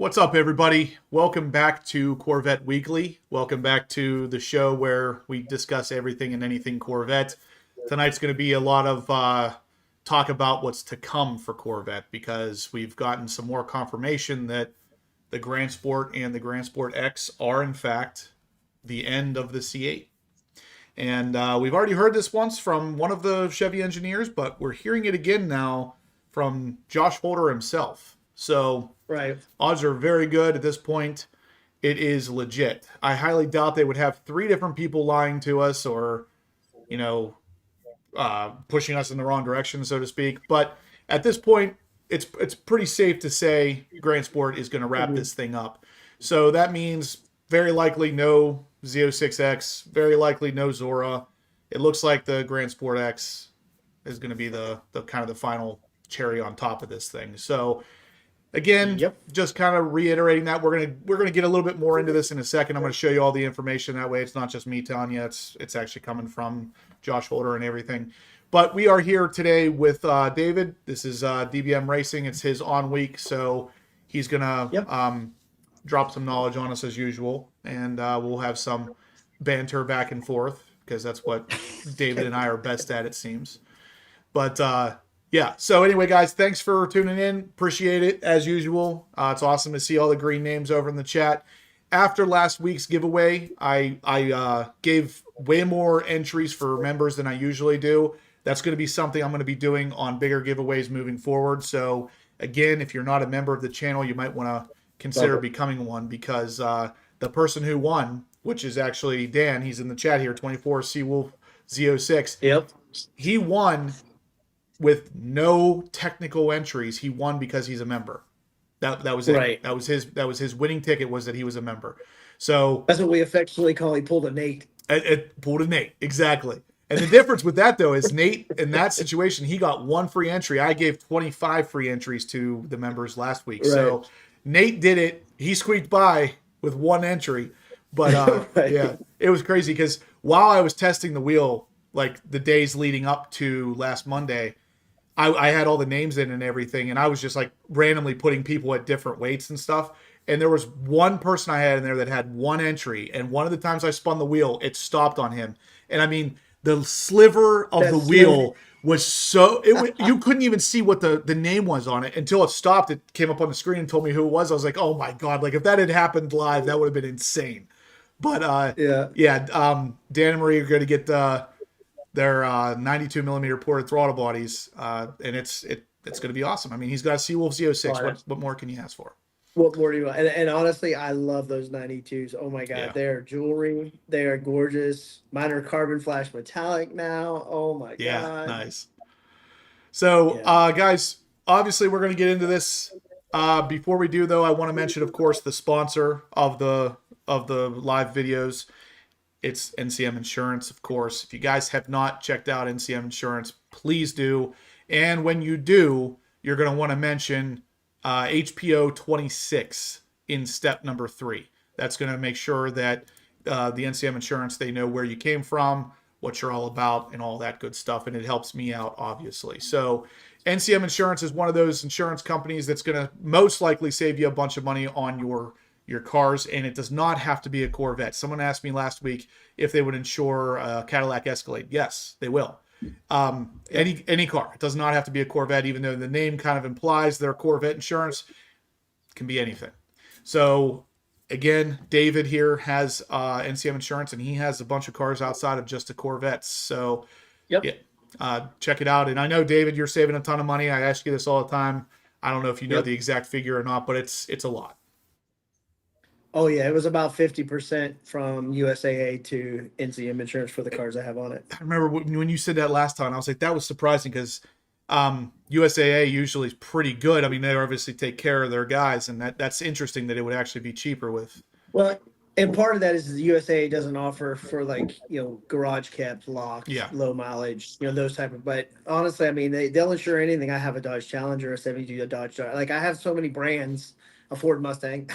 What's up, everybody? Welcome back to Corvette Weekly. Welcome back to the show where we discuss everything and anything Corvette. Tonight's going to be a lot of talk about what's to come for Corvette because we've gotten some more confirmation that the Grand Sport and the Grand Sport X are, in fact, the end of the C8. And we've already heard this once from one of the Chevy engineers, but we're hearing it again now from Josh Holder himself. So Right. odds are very good at this point. It is legit. I highly doubt they would have three different people lying to us or, you know, pushing us in the wrong direction, so to speak. But at this point, it's pretty safe to say Grand Sport is going to wrap Mhm. this thing up. So that means very likely no Z06X, very likely no Zora. It looks like the Grand Sport X is going to be the kind of the final cherry on top of this thing. So again, Yep. just kind of reiterating that we're gonna get a little bit more into this in a second. I'm gonna show you all the information that way. It's not just me telling you; it's actually coming from Josh Holder and everything. But we are here today with David. This is DBM Racing. It's his on week, so he's gonna Yep. drop some knowledge on us as usual, and we'll have some banter back and forth because that's what David and I are best at, it seems. But yeah, so anyway, guys, thanks for tuning in. Appreciate it as usual. It's awesome to see all the green names over in the chat. After last week's giveaway, I gave way more entries for members than I usually do. That's going to be something I'm going to be doing on bigger giveaways moving forward. So again, if you're not a member of the channel, you might want to consider becoming one because the person who won, which is actually Dan, he's in the chat here, 24 Seawolf Z06, Yep. he won with no technical entries. He won because he's a member. That was it. Right. That was his winning ticket, was that he was a member. So That's what we affectionately call he pulled a Nate. it pulled a Nate, exactly. And the difference with that though is Nate in that situation he got one free entry. I gave 25 free entries to the members last week. Right. So Nate did it. He squeaked by with one entry. But Right. yeah, it was crazy because while I was testing the wheel, like the days leading up to last Monday, I had all the names in and everything, and I was just like randomly putting people at different weights and stuff. And there was one person I had in there that had one entry, and one of the times I spun the wheel, it stopped on him. And I mean, the sliver of the wheel was so you couldn't even see what the name was on it until it stopped. It came up on the screen and told me who it was. I was like, oh my god! Like if that had happened live, that would have been insane. But Yeah. Dan and Marie are going to get their 92 millimeter ported throttle bodies, and it's going to be awesome. I mean, he's got a Seawolf Z06. What more can you ask for? What more do you want? And honestly, I love those 92s. Oh my God. Yeah. They're jewelry. They are gorgeous. Mine are carbon flash metallic now. Oh my Yeah, God. nice. So, Yeah. guys, obviously we're going to get into this. Before we do, though, I want to mention, of course, the sponsor of the live videos. It's NCM Insurance, of course. If you guys have not checked out NCM Insurance, please do. And when you do, you're going to want to mention HPO 26 in step number 3. That's going to make sure that the NCM Insurance, they know where you came from, what you're all about, and all that good stuff. And it helps me out, obviously. So NCM Insurance is one of those insurance companies that's going to most likely save you a bunch of money on your cars, and it does not have to be a Corvette. Someone asked me last week if they would insure a Cadillac Escalade. Yes, they will. Any car. It does not have to be a Corvette, even though the name kind of implies they're Corvette insurance. It can be anything. So again, David here has NCM Insurance, and he has a bunch of cars outside of just the Corvettes. So Yep. yeah, check it out. And I know, David, you're saving a ton of money. I ask you this all the time. I don't know if you know Yep. the exact figure or not, but it's a lot. Oh yeah. It was about 50% from USAA to NCM insurance for the cars I have on it. I remember when you said that last time, I was like, that was surprising because USAA usually is pretty good. I mean, they obviously take care of their guys, and that's interesting that it would actually be cheaper with. Well, and part of that is the USA doesn't offer for garage cabs, locks, Yeah. low mileage, those type of. But honestly, I mean they'll insure anything. I have a Dodge Challenger, a '72 Dodge Charger. Like I have so many brands a Ford Mustang.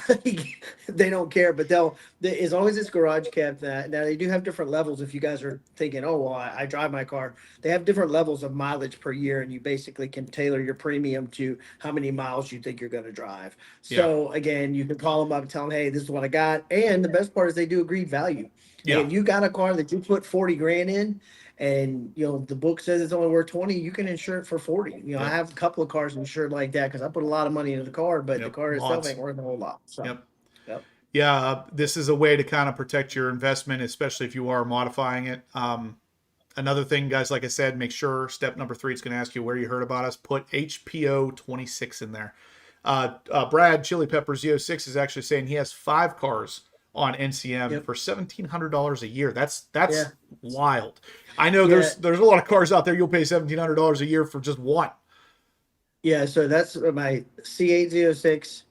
They don't care, but as long as it's garage kept. That now they do have different levels. If you guys are thinking, oh well, I drive my car, they have different levels of mileage per year, and you basically can tailor your premium to how many miles you think you're going to drive. Yeah. So again, you can call them up and tell them, hey, this is what I got. And the best part is they do agreed value. Yeah. And you got a car that you put 40 grand in, and the book says it's only worth 20, you can insure it for 40. Yep. I have a couple of cars insured like that because I put a lot of money into the car, but the Yep. car itself Lots. ain't worth a whole lot. So Yep. yep. Yeah, this is a way to kind of protect your investment, especially if you are modifying it. Another thing, guys, like I said, make sure step number 3, it's going to ask you where you heard about us. Put HPO 26 in there. Brad Chili Pepper Z06 is actually saying he has 5 cars on NCM for $1,700 a year. That's wild. I know there's a lot of cars out there you'll pay $1,700 a year for just one. Yeah, so that's my C8 Z06,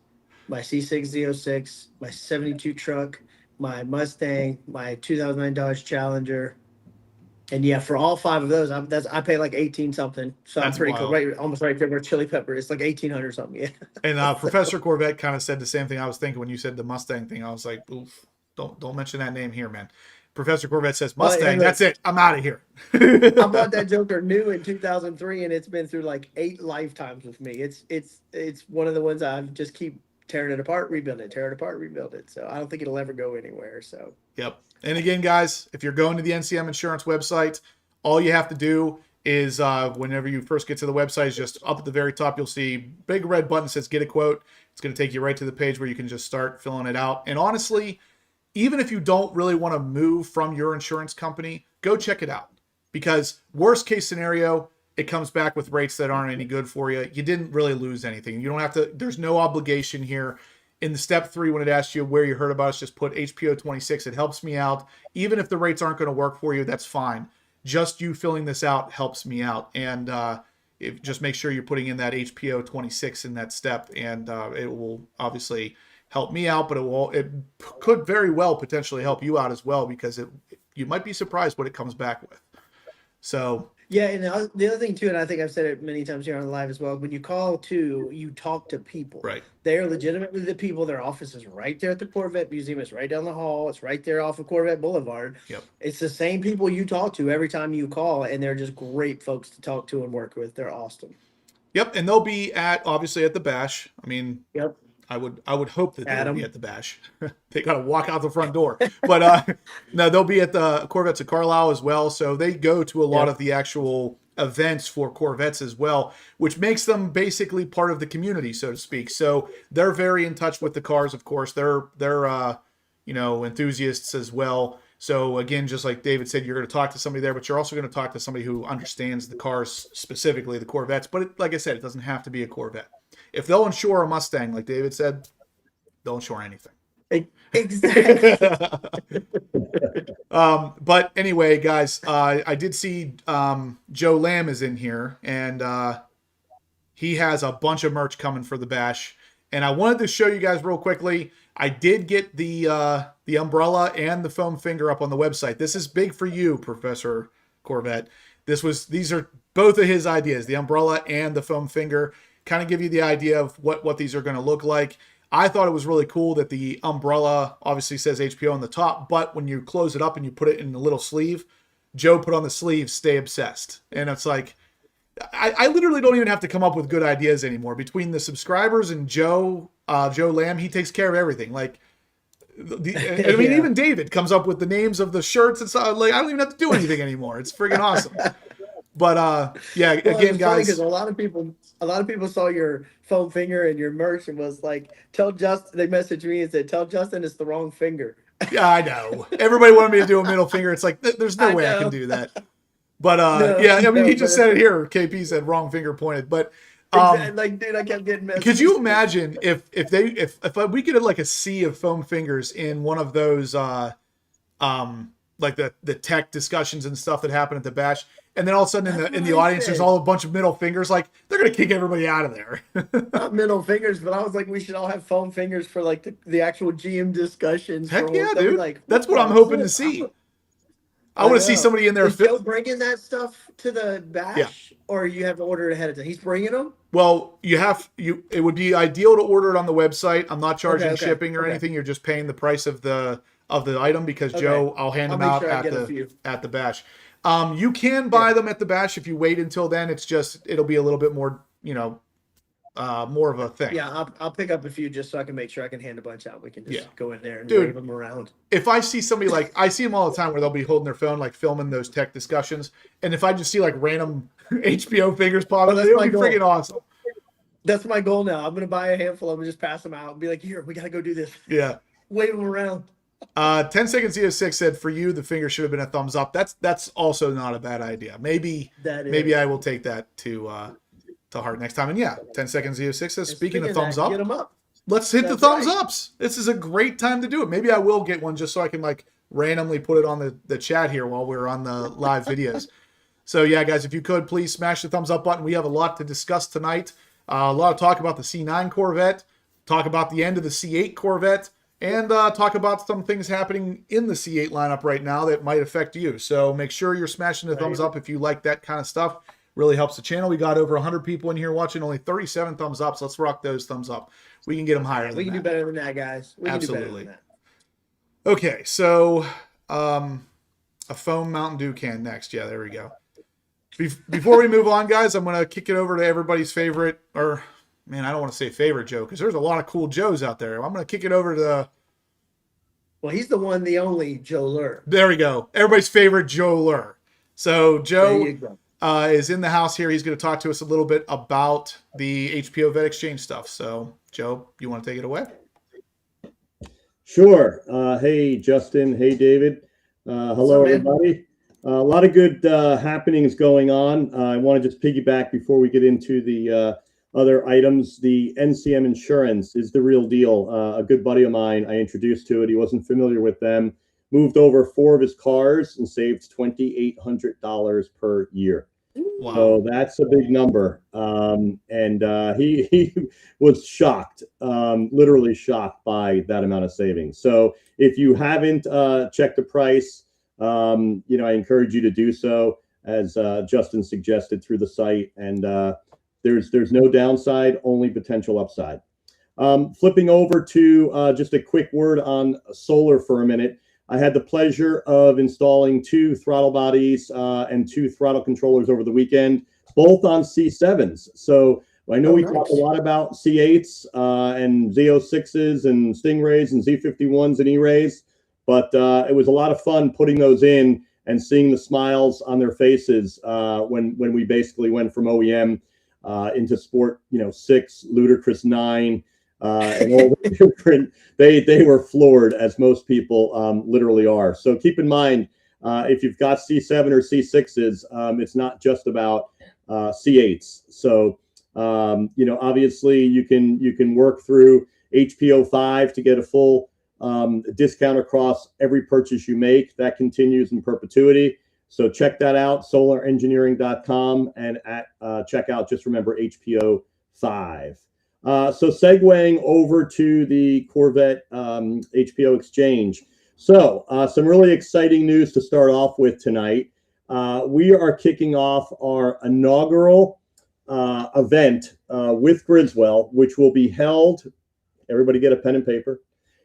my C6 Z06, my 72 truck, my Mustang, my 2009 Dodge Challenger. And yeah, for all 5 of those, I pay like 18 something. So That's I'm pretty cool. wild. Right, almost right there where Chili Pepper. It's like 1800 something. Yeah. And Professor Corvette kind of said the same thing I was thinking when you said the Mustang thing. I was like, oof, don't mention that name here, man. Professor Corvette says Mustang. That's it. I'm out of here. I bought that Joker new in 2003, and it's been through like 8 lifetimes with me. It's one of the ones I just keep tearing it apart, rebuild it, tear it apart, rebuild it. So I don't think it'll ever go anywhere. So yep. And again, guys, if you're going to the NCM Insurance website, all you have to do is whenever you first get to the website, is just up at the very top, you'll see big red button that says get a quote. It's going to take you right to the page where you can just start filling it out. And honestly, even if you don't really want to move from your insurance company, go check it out. Because worst case scenario, it comes back with rates that aren't any good for you. You didn't really lose anything. You don't have to, there's no obligation here. In the step 3, when it asks you where you heard about us, just put HPO 26. It helps me out. Even if the rates aren't going to work for you, that's fine. Just you filling this out helps me out. And just make sure you're putting in that HPO 26 in that step, and it will obviously help me out, but it could very well potentially help you out as well, because you might be surprised what it comes back with. So yeah, and the other thing too, and I think I've said it many times here on live as well, when you call to, you talk to people. Right. They are legitimately the people. Their office is right there at the Corvette Museum. It's right down the hall. It's right there off of Corvette Boulevard. Yep. It's the same people you talk to every time you call, and they're just great folks to talk to and work with. They're awesome. Yep, and they'll be obviously at the bash. I mean, yep. I would hope that they'll be at the bash. They got to walk out the front door. But no, they'll be at the Corvettes of Carlisle as well. So they go to a lot of the actual events for Corvettes as well, which makes them basically part of the community, so to speak. So they're very in touch with the cars, of course. They're enthusiasts as well. So again, just like David said, you're going to talk to somebody there, but you're also going to talk to somebody who understands the cars, specifically the Corvettes. But like I said, it doesn't have to be a Corvette. If they'll insure a Mustang, like David said, they'll insure anything. Exactly. But anyway, guys, I did see Joe Lamb is in here, and he has a bunch of merch coming for the bash. And I wanted to show you guys real quickly. I did get the umbrella and the foam finger up on the website. This is big for you, Professor Corvette. These are both of his ideas, the umbrella and the foam finger. Kind of give you the idea of what these are going to look like. I thought it was really cool that the umbrella obviously says HPO on the top, but when you close it up and you put it in a little sleeve, Joe put on the sleeve, "Stay obsessed." And it's like, I literally don't even have to come up with good ideas anymore. Between the subscribers and Joe Lamb, he takes care of everything. Like, even David comes up with the names of the shirts and stuff. Like, I don't even have to do anything anymore. It's friggin' awesome. But again, guys, because a lot of people saw your foam finger and your merch and was like, "Tell Justin." They messaged me and said, "Tell Justin it's the wrong finger." Yeah, I know. Everybody wanted me to do a middle finger. It's like, there's no way I can do that. But he just said it here. KP said wrong finger pointed. But like, dude, I kept getting messages. Could you imagine if we could have like a sea of foam fingers in one of those like the tech discussions and stuff that happen at the bash, and then all of a sudden in the audience there's all a bunch of middle fingers, like they're gonna kick everybody out of there. Not middle fingers, but I was like, we should all have foam fingers for like the actual GM discussions. Heck yeah, dude. Like, that's what I'm hoping to see. I want to see somebody in there. Is Joe bringing that stuff to the Yeah. bash, or you have to order it ahead of time? He's bringing them. Well, it would be ideal to order it on the website. I'm not charging Okay, shipping or anything. You're just paying the price of the item because Joe, I'll hand them out sure at the bash. You can buy them at the bash if you wait until then. It's just it'll be a little bit more, more of a thing. Yeah, I'll pick up a few just so I can make sure I can hand a bunch out. We can just go in there and wave them around. If I see somebody I see them all the time where they'll be holding their phone, like filming those tech discussions, and if I just see like random HBO fingers pop up, it'll be freaking awesome. That's my goal now. I'm gonna buy a handful of them and just pass them out and be like, "Here, we gotta go do this." Yeah, wave them around. 10 Seconds EO6 said, "For you, the finger should have been a thumbs up." That's also not a bad idea. Maybe I will take that to heart next time. And yeah, 10 Seconds EO6 says, speaking of thumbs up, get them up. Let's hit the thumbs ups. This is a great time to do it. Maybe I will get one just so I can like randomly put it on the chat here while we're on the live videos. So yeah, guys, if you could please smash the thumbs up button. We have a lot to discuss tonight. A lot of talk about the C9 Corvette, talk about the end of the C8 Corvette, and talk about some things happening in the C8 lineup right now that might affect you. So make sure you're smashing the thumbs up if you like that kind of stuff. Really helps the channel. We got over 100 people in here watching, only 37 thumbs up. So let's rock those thumbs up. We can get them higher. We can do better than that, guys. We can do better than that. Okay, so a foam Mountain Dew can next. Yeah, there we go. Before we move on, guys, I'm going to kick it over to everybody's favorite, or man, I don't want to say favorite Joe because there's a lot of cool Joes out there. I'm going to kick it over to well, he's the one, the only Joe Lur. There we go. Everybody's favorite Joe Lur. So Joe is in the house here. He's going to talk to us a little bit about the HPO Vet Exchange stuff. So Joe, you want to take it away? Sure. Hey, Justin. Hey, David. Hello, everybody. A lot of good happenings going on. I want to just piggyback before we get into the other items. The NCM Insurance is the real deal. A good buddy of mine, I introduced to it. He wasn't familiar with them. Moved over 4 of his cars and saved $2,800 per year. Wow. So that's a big number. He was shocked, literally shocked by that amount of savings. So if you haven't checked the price, I encourage you to do so, as Justin suggested, through the site. And there's no downside, only potential upside. Flipping over to just a quick word on solar for a minute. I had the pleasure of installing 2 throttle bodies and 2 throttle controllers over the weekend, both on C7s. So I know we talk a lot about C8s and Z06s and Stingrays and Z51s and E-Rays, but it was a lot of fun putting those in and seeing the smiles on their faces when we basically went from OEM into Sport, 6, ludicrous 9, and all the different. They were floored, as most people literally are. So keep in mind, if you've got C7 or C6s, it's not just about C8s. So obviously you can work through HPO 5 to get a full discount across every purchase you make. That continues in perpetuity. So check that out, solarengineering.com, and at checkout, just remember HPO 5. So segueing over to the Corvette HPO Exchange. So some really exciting news to start off with tonight. We are kicking off our inaugural event with Griswell, which will be held, everybody get a pen and paper.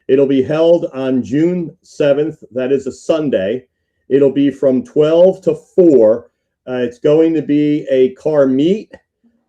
It'll be held on June 7th. That is a Sunday. It'll be from 12 to 4. It's going to be a car meet.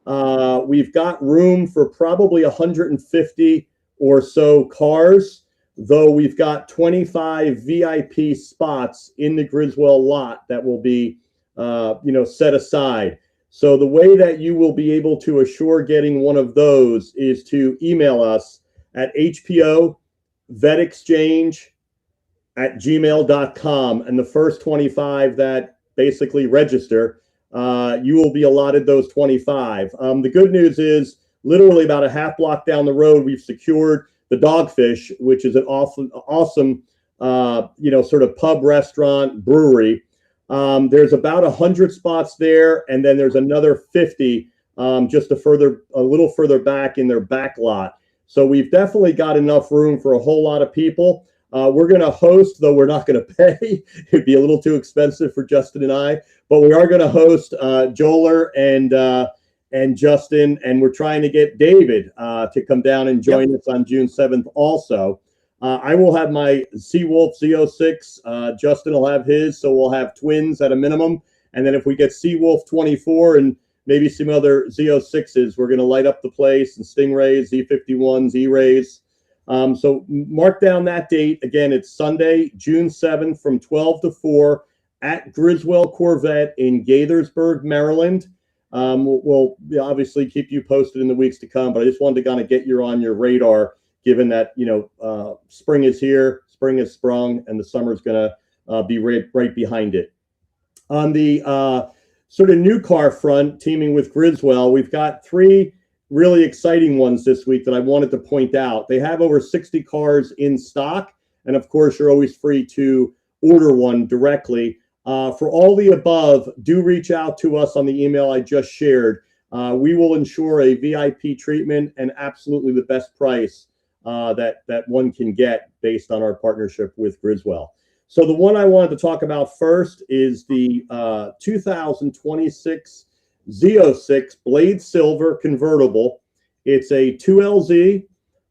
We've got room for probably 150 or so cars, though we've got 25 VIP spots in the Griswell lot that will be, set aside. So the way that you will be able to assure getting one of those is to email us at hpovetexchange@gmail.com, and the first 25 that basically register, you will be allotted those 25. The good news is, literally about a half block down the road, we've secured the Dogfish, which is an awesome, sort of pub, restaurant, brewery. There's about 100 spots there, and then there's another 50 just a little further back in their back lot. So we've definitely got enough room for a whole lot of people. We're going to host, though we're not going to pay. It'd be a little too expensive for Justin and I, but we are going to host Joeler and Justin, and we're trying to get David to come down and join us on June 7th also. I will have my Seawolf Z06. Justin will have his, so we'll have twins at a minimum. And then if we get Seawolf 24 and maybe some other Z06s, we're going to light up the place, and Stingrays, Z51s, E-Rays. So mark down that date. Again, it's Sunday, June 7th from 12 to 4 at Griswell Corvette in Gaithersburg, Maryland. We'll obviously keep you posted in the weeks to come, but I just wanted to kind of get you on your radar, given that, spring is here, spring is sprung, and the summer is going to be right behind it. On the sort of new car front, teaming with Griswell, we've got 3 really exciting ones this week that I wanted to point out. They have over 60 cars in stock, and of course, you're always free to order one directly. For all the above, do reach out to us on the email I just shared. We will ensure a VIP treatment and absolutely the best price that one can get based on our partnership with Griswell. So the one I wanted to talk about first is the 2026 Z06 Blade Silver convertible. It's a 2LZ,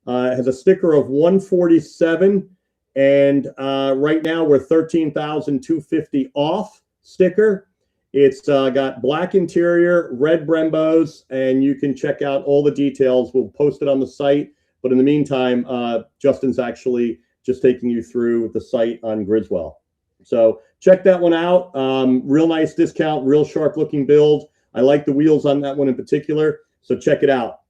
has a sticker of 147, and right now we're 13,250 off sticker. It's got black interior, red Brembos, and you can check out all the details. We'll post it on the site. But in the meantime, Justin's actually just taking you through the site on Griswell. So check that one out. Real nice discount, real sharp looking build. I like the wheels on that one in particular. So check it out.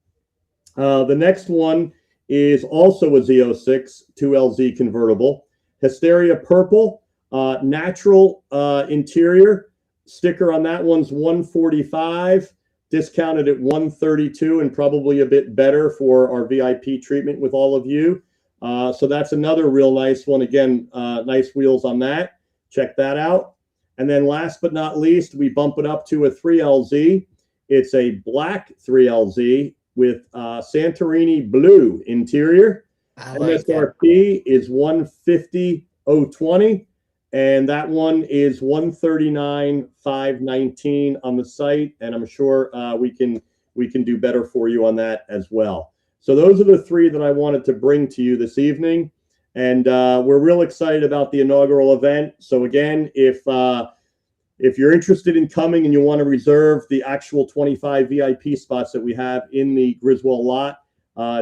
The next one is also a Z06 2LZ convertible. Hysteria Purple, natural interior. Sticker on that one's 145. Discounted at 132, and probably a bit better for our VIP treatment with all of you. So that's another real nice one. Again, nice wheels on that. Check that out. And then last but not least, we bump it up to a 3LZ. It's a black 3LZ with Santorini blue interior. MSRP is 150,020. And that one is 139,519 on the site, and I'm sure we can do better for you on that as well. So those are the 3 that I wanted to bring to you this evening, and we're real excited about the inaugural event. So again, if you're interested in coming and you want to reserve the actual 25 VIP spots that we have in the Griswell lot,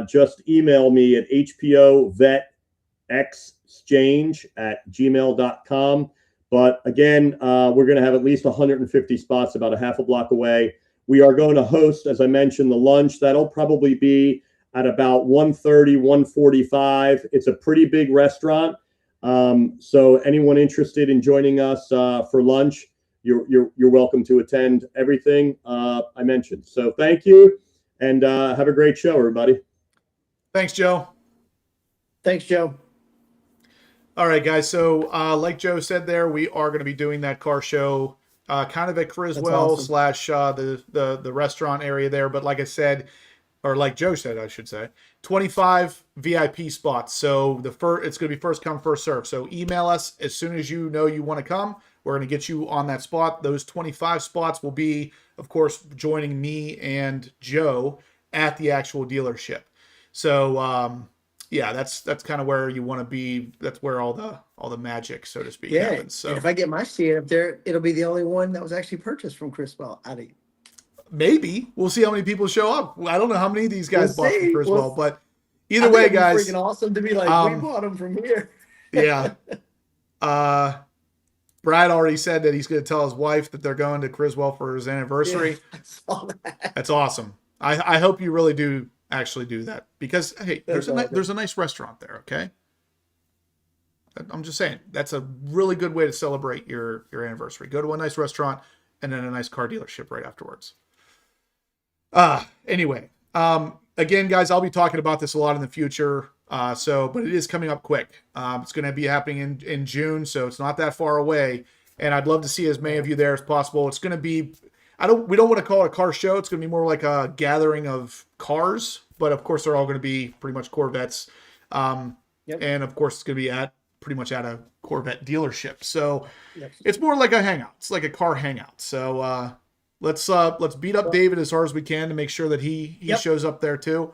just email me at hpovetexchange@gmail.com. But again, we're going to have at least 150 spots about a half a block away. We are going to host, as I mentioned, the lunch. That'll probably be at about 1:30, 1:45. It's a pretty big restaurant. So anyone interested in joining us for lunch, you're welcome to attend everything I mentioned. So thank you, and have a great show, everybody. Thanks, Joe. Thanks, Joe. All right, guys. So like Joe said there, we are going to be doing that car show kind of at Griswell / the restaurant area there. But like I said, or like Joe said, I should say, 25 VIP spots. So it's going to be first come, first serve. So email us as soon as you know you want to come. We're going to get you on that spot. Those 25 spots will be, of course, joining me and Joe at the actual dealership. So yeah, that's kind of where you want to be. That's where all the magic, so to speak, happens. So and if I get my seat up there, it'll be the only one that was actually purchased from Griswell. Maybe we'll see how many people show up. I don't know how many of these guys bought from Griswell, but either way, guys, freaking awesome to be like, we bought them from here. Yeah. Brad already said that he's going to tell his wife that they're going to Griswell for his anniversary. Yeah, I saw that. That's awesome. I hope you really do actually do that, because hey, there's a nice restaurant there. Okay. I'm just saying that's a really good way to celebrate your anniversary. Go to a nice restaurant and then a nice car dealership right afterwards. Anyway, again, guys, I'll be talking about this a lot in the future. But it is coming up quick. It's going to be happening in June, so it's not that far away. And I'd love to see as many of you there as possible. It's going to be, we don't want to call it a car show. It's going to be more like a gathering of cars, but of course they're all going to be pretty much Corvettes. And of course it's going to be at pretty much at a Corvette dealership. So Yep. it's more like a hangout. It's like a car hangout. So let's beat up David as hard as we can to make sure that he Yep. shows up there too.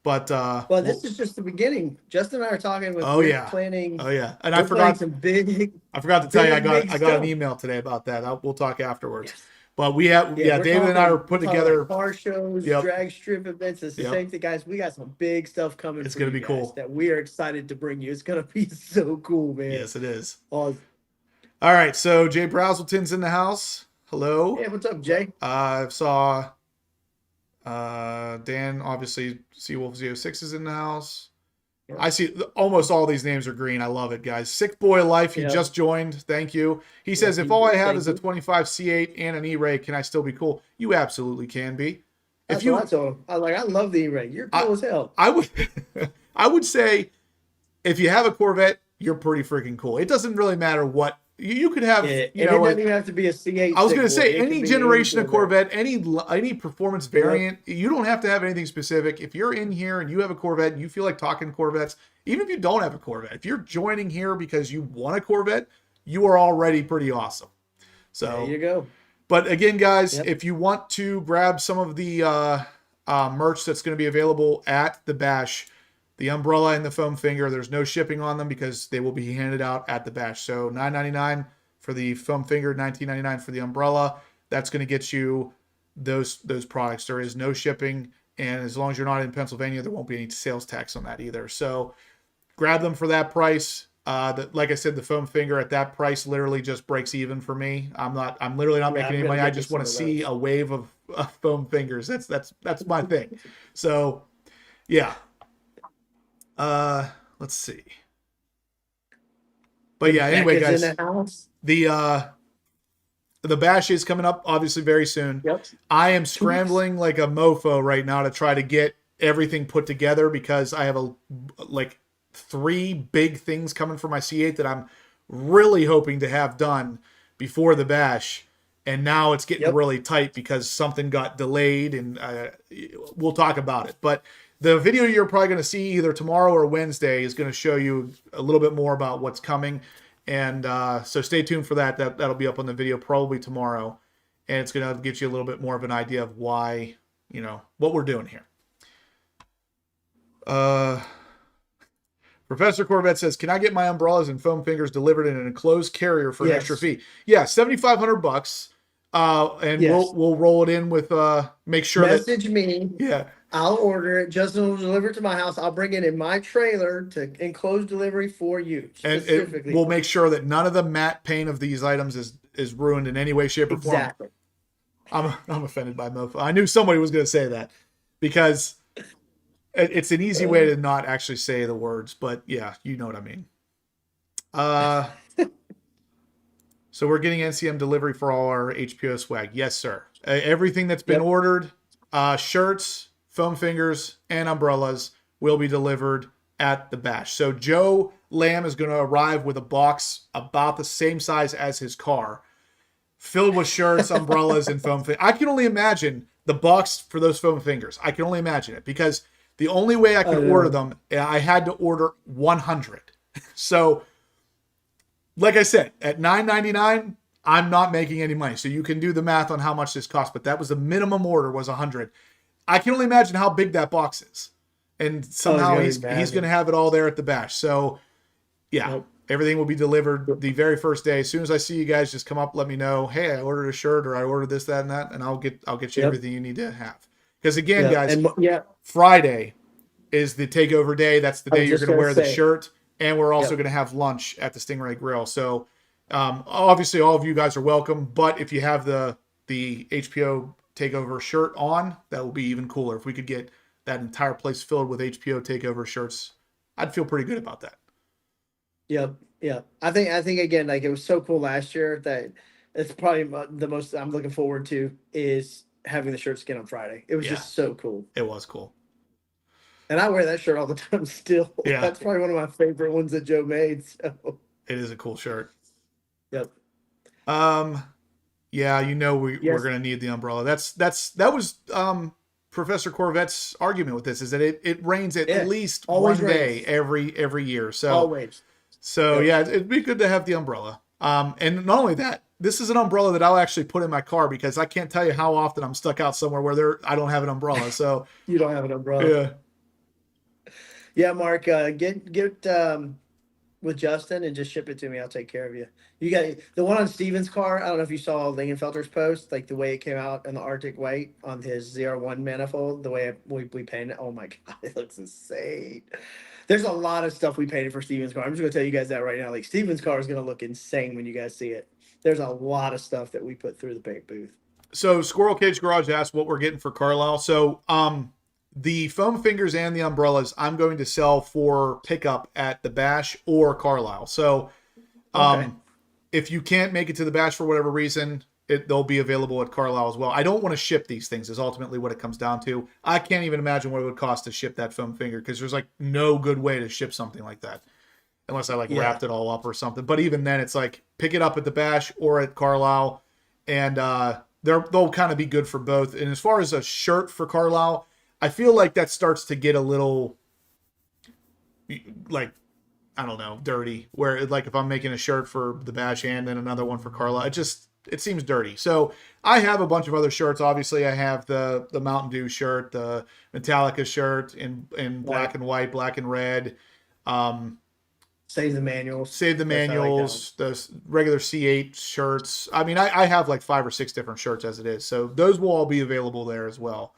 But Well, this is just the beginning. Justin and I are talking with Oh, we're yeah. planning. oh yeah, and We're I planning forgot some big. I forgot to tell you, big I got an stuff. email today about that. We'll talk afterwards. Yes. But we have we're David and I are talking- putting we're talking together. like car shows, Yep. drag strip events. It's the Yep. same thing, guys. We got some big stuff coming. It's for gonna you be guys cool. that we are excited to bring you. It's gonna be so cool, man. Yes, it is. Oh, All right, so Jay Brazelton's in the house. Hello. yeah. What's up, Jay? I saw Dan, obviously, Seawolf 06 is in the house. Yep. I see almost all these names are green. I love it, guys. Sick Boy Life, he Yep. just joined. Thank you. He says, Yes, if he all I did. have Thank is a you. 25 C8 and an E-Ray, can I still be cool? You absolutely can be. That's what I told him. I love the E-Ray. You're cool as hell. I would I would say if you have a Corvette, you're pretty freaking cool. It doesn't really matter what you could have, Yeah, you and know, it doesn't like, even have to be a C8. I was going to stick say boy. It any could be generation of Corvette. Corvette, any performance variant, you don't have to have anything specific. If you're in here and you have a Corvette and you feel like talking Corvettes, even if you don't have a Corvette, if you're joining here because you want a Corvette, you are already pretty awesome. So There you go. but again, guys, Yep. if you want to grab some of the merch that's going to be available at the bash, the umbrella and the foam finger, there's no shipping on them because they will be handed out at the bash. So $9.99 for the foam finger, $19.99 for the umbrella. That's going to get you those products. There is no shipping, and as long as you're not in Pennsylvania, there won't be any sales tax on that either. So grab them for that price. Like I said, the foam finger at that price literally just breaks even for me. I'm literally not Yeah, making I'm any gonna money. I get just me want to some of see those. a wave of foam fingers. That's my thing. So yeah. Let's see. But yeah, anyway, Becca's guys, in the house. the bash is coming up obviously very soon. Yep. I am scrambling like a mofo right now to try to get everything put together because I have like 3 big things coming for my C8 that I'm really hoping to have done before the bash. And now it's getting Yep. really tight because something got delayed, and we'll talk about it. But the video you're probably going to see either tomorrow or Wednesday is going to show you a little bit more about what's coming. And so stay tuned for that. That'll be up on the video probably tomorrow. And it's going to get you a little bit more of an idea of why, what we're doing here. Professor Corvette says, can I get my umbrellas and foam fingers delivered in an enclosed carrier for an Yes. extra fee? Yeah, $7,500. And Yes. we'll roll it in with make sure Message me. that yeah. I'll order it. Justin will deliver it to my house. I'll bring it in my trailer to enclosed delivery for you. And Specifically. we'll make sure that none of the matte paint of these items is ruined in any way, shape, or form. Exactly. I'm offended by mofo. I knew somebody was going to say that because it's an easy way to not actually say the words, but yeah, you know what I mean. So we're getting NCM delivery for all our HPO swag. Yes, sir. Everything that's been Yep. ordered, shirts, foam fingers, and umbrellas will be delivered at the bash. So Joe Lamb is going to arrive with a box about the same size as his car, filled with shirts, umbrellas, and foam fingers. I can only imagine the box for those foam fingers. I can only imagine it because the only way I could order them, I had to order 100. So, like I said, at $9.99, I'm not making any money. So you can do the math on how much this cost, but that was the minimum order was 100. I can only imagine how big that box is. And somehow he's going to have it all there at the bash. So, yeah. Yep. Everything will be delivered the very first day. As soon as I see you guys, just come up, let me know. Hey, I ordered a shirt, or I ordered this, that, and that, and I'll get you Yep. everything you need to have. Because again, guys, And, yeah. Friday is the takeover day. That's the I day was you're just going to wear gonna the say. shirt, and we're also Yep. going to have lunch at the Stingray Grill. So obviously, all of you guys are welcome. But if you have the HPO takeover shirt on, that will be even cooler. If we could get that entire place filled with HPO takeover shirts, I'd feel pretty good about that. Yep. Yeah. I think again, like it was so cool last year that it's probably the most I'm looking forward to is having the shirt skin on Friday. It was Yeah. just so cool. It was cool. And I wear that shirt all the time still. Yeah. That's probably one of my favorite ones that Joe made. So, It is a cool shirt. yep. Yeah, we're Yes. going to need the umbrella. That was Professor Corvette's argument with this is that it rains at Yeah, least always one day rains. every year. So Always. So yeah, it'd be good to have the umbrella. And not only that, this is an umbrella that I'll actually put in my car because I can't tell you how often I'm stuck out somewhere where I don't have an umbrella. So You don't have an umbrella. yeah. Yeah, Mark, get with Justin and just ship it to me. I'll take care of you. You got the one on Steven's car. I don't know if you saw Lingenfelter's post, like the way it came out in the Arctic white on his ZR1 manifold, the way we painted it. Oh my God, it looks insane. There's a lot of stuff we painted for Steven's car. I'm just gonna tell you guys that right now. Like Steven's car is gonna look insane when you guys see it. There's a lot of stuff that we put through the paint booth. So Squirrel Cage Garage asked what we're getting for Carlisle. So the foam fingers and the umbrellas I'm going to sell for pickup at the Bash or Carlisle. So Okay. if you can't make it to the Bash for whatever reason, they'll be available at Carlisle as well. I don't want to ship these things is ultimately what it comes down to. I can't even imagine what it would cost to ship that foam finger because there's like no good way to ship something like that unless I like wrapped it all up or something. But even then it's like pick it up at the Bash or at Carlisle and they'll kind of be good for both. And as far as a shirt for Carlisle, I feel like that starts to get a little like, I don't know, dirty. Where like if I'm making a shirt for the Bash and then another one for Carlisle, it seems dirty. So I have a bunch of other shirts. Obviously, I have the Mountain Dew shirt, the Metallica shirt in black and white, black and red. Save the manuals. Save the manuals, the regular C8 shirts. I mean, I have like 5 or 6 different shirts as it is. So those will all be available there as well.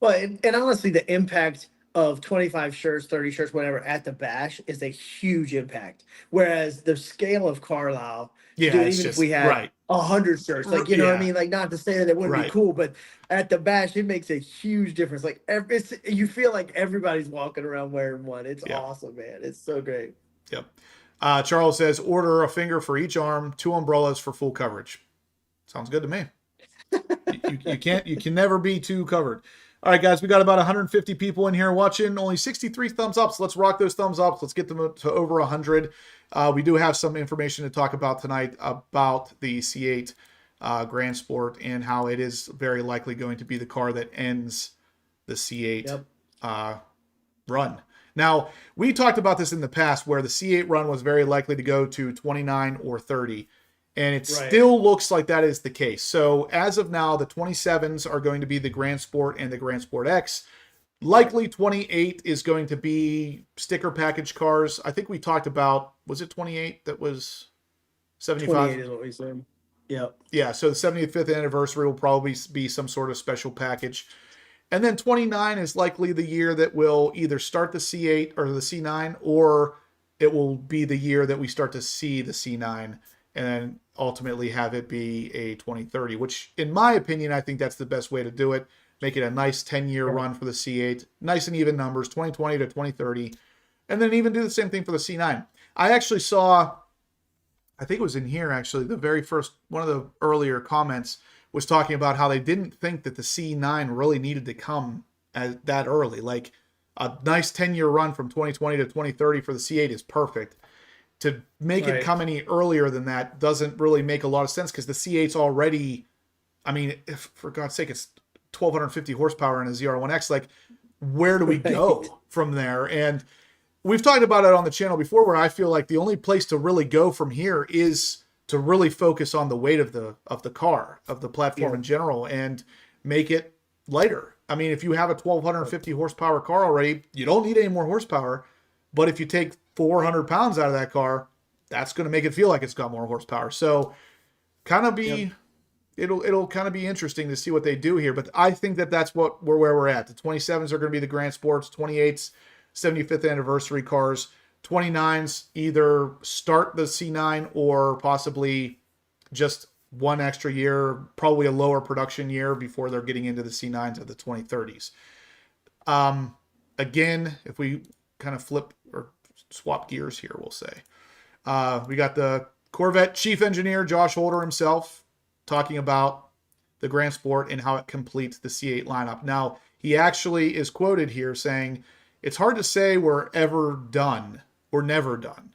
Well, and honestly, the impact of 25 shirts, 30 shirts, whatever, at the Bash is a huge impact. Whereas the scale of Carlisle, Yeah, dude, it's even just if we had right. 100 shirts, like, you know what I Yeah. mean? Like, not to say that it wouldn't Right. be cool, but at the Bash, it makes a huge difference. Like, you feel like everybody's walking around wearing one. It's awesome, man. It's so great. Yep. Charles says, order a finger for each arm, 2 umbrellas for full coverage. Sounds good to me. You can never be too covered. All right, guys, we got about 150 people in here watching. Only 63 thumbs up. So let's rock those thumbs up. Let's get them to over 100. We do have some information to talk about tonight about the C8 Grand Sport and how it is very likely going to be the car that ends the C8 run. Now, we talked about this in the past where the C8 run was very likely to go to 29 or 30. And it still looks like that is the case. So as of now, the 27s are going to be the Grand Sport and the Grand Sport X. Likely 28 is going to be sticker package cars. I think we talked about, was it 28 that was 75? 28 is what we said. Yep. Yeah, so the 75th anniversary will probably be some sort of special package. And then 29 is likely the year that will either start the C8 or the C9, or it will be the year that we start to see the C9 and then ultimately have it be a 2030, which in my opinion, I think that's the best way to do it. Make it a nice 10-year run for the C8, nice and even numbers, 2020 to 2030, and then even do the same thing for the C9. I actually saw, I think it was in here actually, the very first, one of the earlier comments was talking about how they didn't think that the C9 really needed to come as that early. Like a nice 10-year run from 2020 to 2030 for the C8 is perfect. To make it come any earlier than that doesn't really make a lot of sense because the C8's already, I mean, if, for God's sake, it's 1,250 horsepower in a ZR1X. Like, where do we go from there? And we've talked about it on the channel before where I feel like the only place to really go from here is to really focus on the weight of the car, of the platform in general, and make it lighter. I mean, if you have a 1,250 horsepower car already, you don't need any more horsepower. But if you take 400 pounds out of that car, that's going to make it feel like it's got more horsepower. So kind of be, it'll kind of be interesting to see what they do here. But I think that that's where we're at. The 27s are going to be the Grand Sports, 28s, 75th anniversary cars. 29s either start the C9 or possibly just one extra year, probably a lower production year before they're getting into the C9s of the 2030s. Again, if we kind of flip or swap gears here, we'll say. We got the Corvette chief engineer, Josh Holder himself, talking about the Grand Sport and how it completes the C8 lineup. Now, he actually is quoted here saying, "It's hard to say we're ever done. We're never done.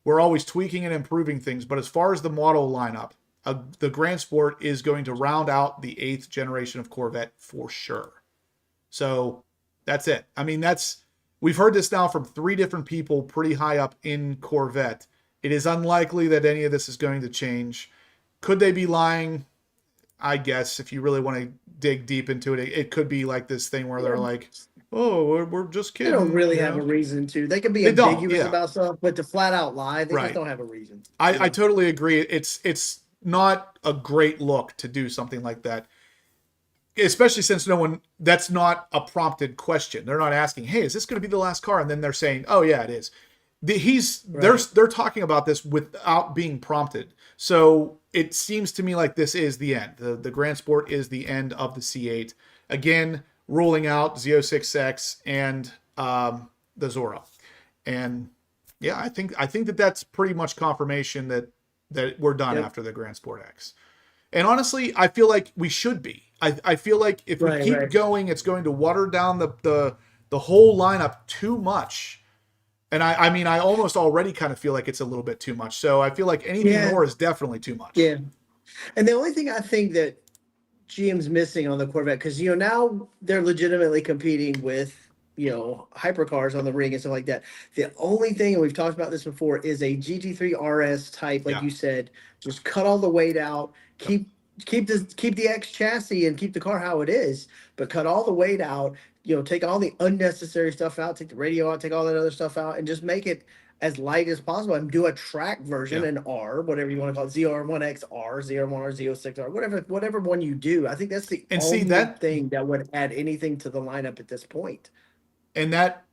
We're always tweaking and improving things, but as far as the model lineup, the Grand Sport is going to round out the 8th generation of Corvette for sure." So that's it. I mean, that's we've heard this now from 3 different people pretty high up in Corvette. It is unlikely that any of this is going to change. Could they be lying? I guess if you really want to dig deep into it, it could be like this thing where they're like, "Oh, we're just They kidding." don't really you have know? a reason to. They can be They don't, ambiguous yeah. about stuff, but to flat out lie, they Right. just don't have a reason. I totally agree. It's not a great look to do something like that, especially since that's not a prompted question. They're not asking, "Hey, is this going to be the last car?" And then they're saying, "Oh yeah, it is." They're talking about this without being prompted. So it seems to me like this is the end. The Grand Sport is the end of the C8. Again, ruling out Z06X and the Zorro. And yeah, I think that that's pretty much confirmation that we're done after the Grand Sport X. And honestly, I feel like we should be. I feel like if we keep going, it's going to water down the whole lineup too much. And I mean, I almost already kind of feel like it's a little bit too much. So I feel like anything more is definitely too much. Yeah. And the only thing I think that GM's missing on the Corvette, because, now they're legitimately competing with, hypercars on the ring and stuff like that. The only thing, and we've talked about this before, is a GT3 RS type, like you said, just cut all the weight out, keep the X chassis and keep the car how it is, but cut all the weight out, take all the unnecessary stuff out, take the radio out, take all that other stuff out, and just make it as light as possible and do a track version, an R, whatever you want to call it, ZR1XR, ZR1R, Z06R, whatever one you do. I think that's the only thing that would add anything to the lineup at this point. And that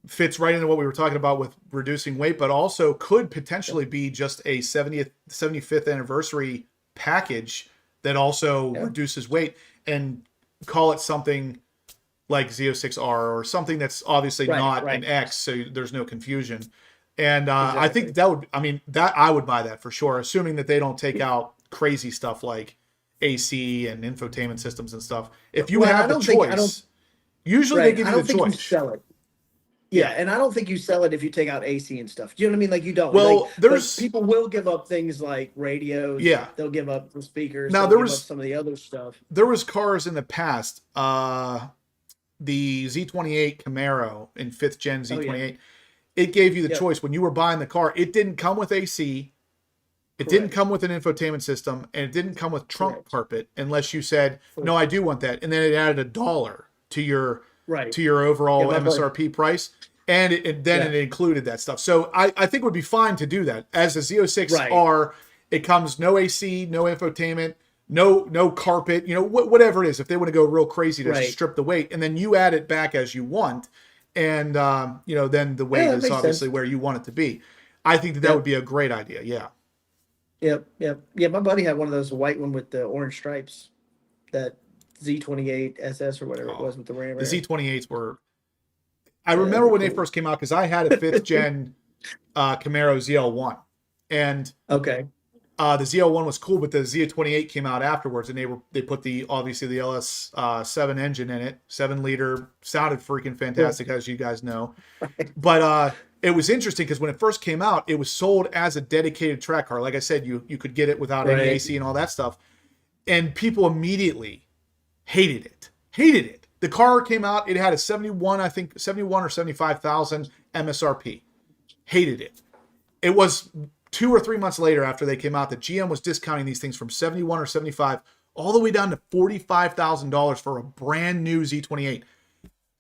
fits right into what we were talking about with reducing weight, but also could potentially be just a 75th anniversary package that also reduces weight, and call it something like Z06R or something that's obviously not an X, so there's no confusion. And I think I would buy that for sure, assuming that they don't take out crazy stuff like AC and infotainment systems and stuff. If you have the choice, usually they give you the choice. You sell it. Yeah, and I don't think you sell it if you take out AC and stuff. Do you know what I mean? Like, you don't. Well, but people will give up things like radios. Yeah, they'll give up the speakers. Now there was some of the other stuff. There was cars in the past. The Z28 Camaro in 5th gen Z28. It gave you the choice when you were buying the car. It didn't come with AC. It didn't come with an infotainment system, and it didn't come with trunk carpet unless you said, "No, I do want that." And then it added $1 to your overall MSRP price, and it included that stuff. So I think it would be fine to do that. As a Z06R, it comes no AC, no infotainment, no carpet, whatever it is. If they want to go real crazy to strip the weight, and then you add it back as you want, and then the weight is obviously where you want it to be. I think that would be a great idea. Yeah. Yep. Yeah, my buddy had one of those, white one with the orange stripes, that Z28 SS or whatever it was with the Ram. The Z28s were. I remember when they first came out, because I had a 5th gen Camaro ZL1, and the ZL1 was cool, but the Z28 came out afterwards, and they put the LS7 engine in it, 7-liter, sounded freaking fantastic, as you guys know. But it was interesting because when it first came out, it was sold as a dedicated track car. Like I said, you could get it without any AC and all that stuff, and people immediately hated it. The car came out, it had a 71 or 75,000 MSRP. Hated it. It was 2 or 3 months later after they came out that GM was discounting these things from 71 or 75 all the way down to $45,000 for a brand new Z28.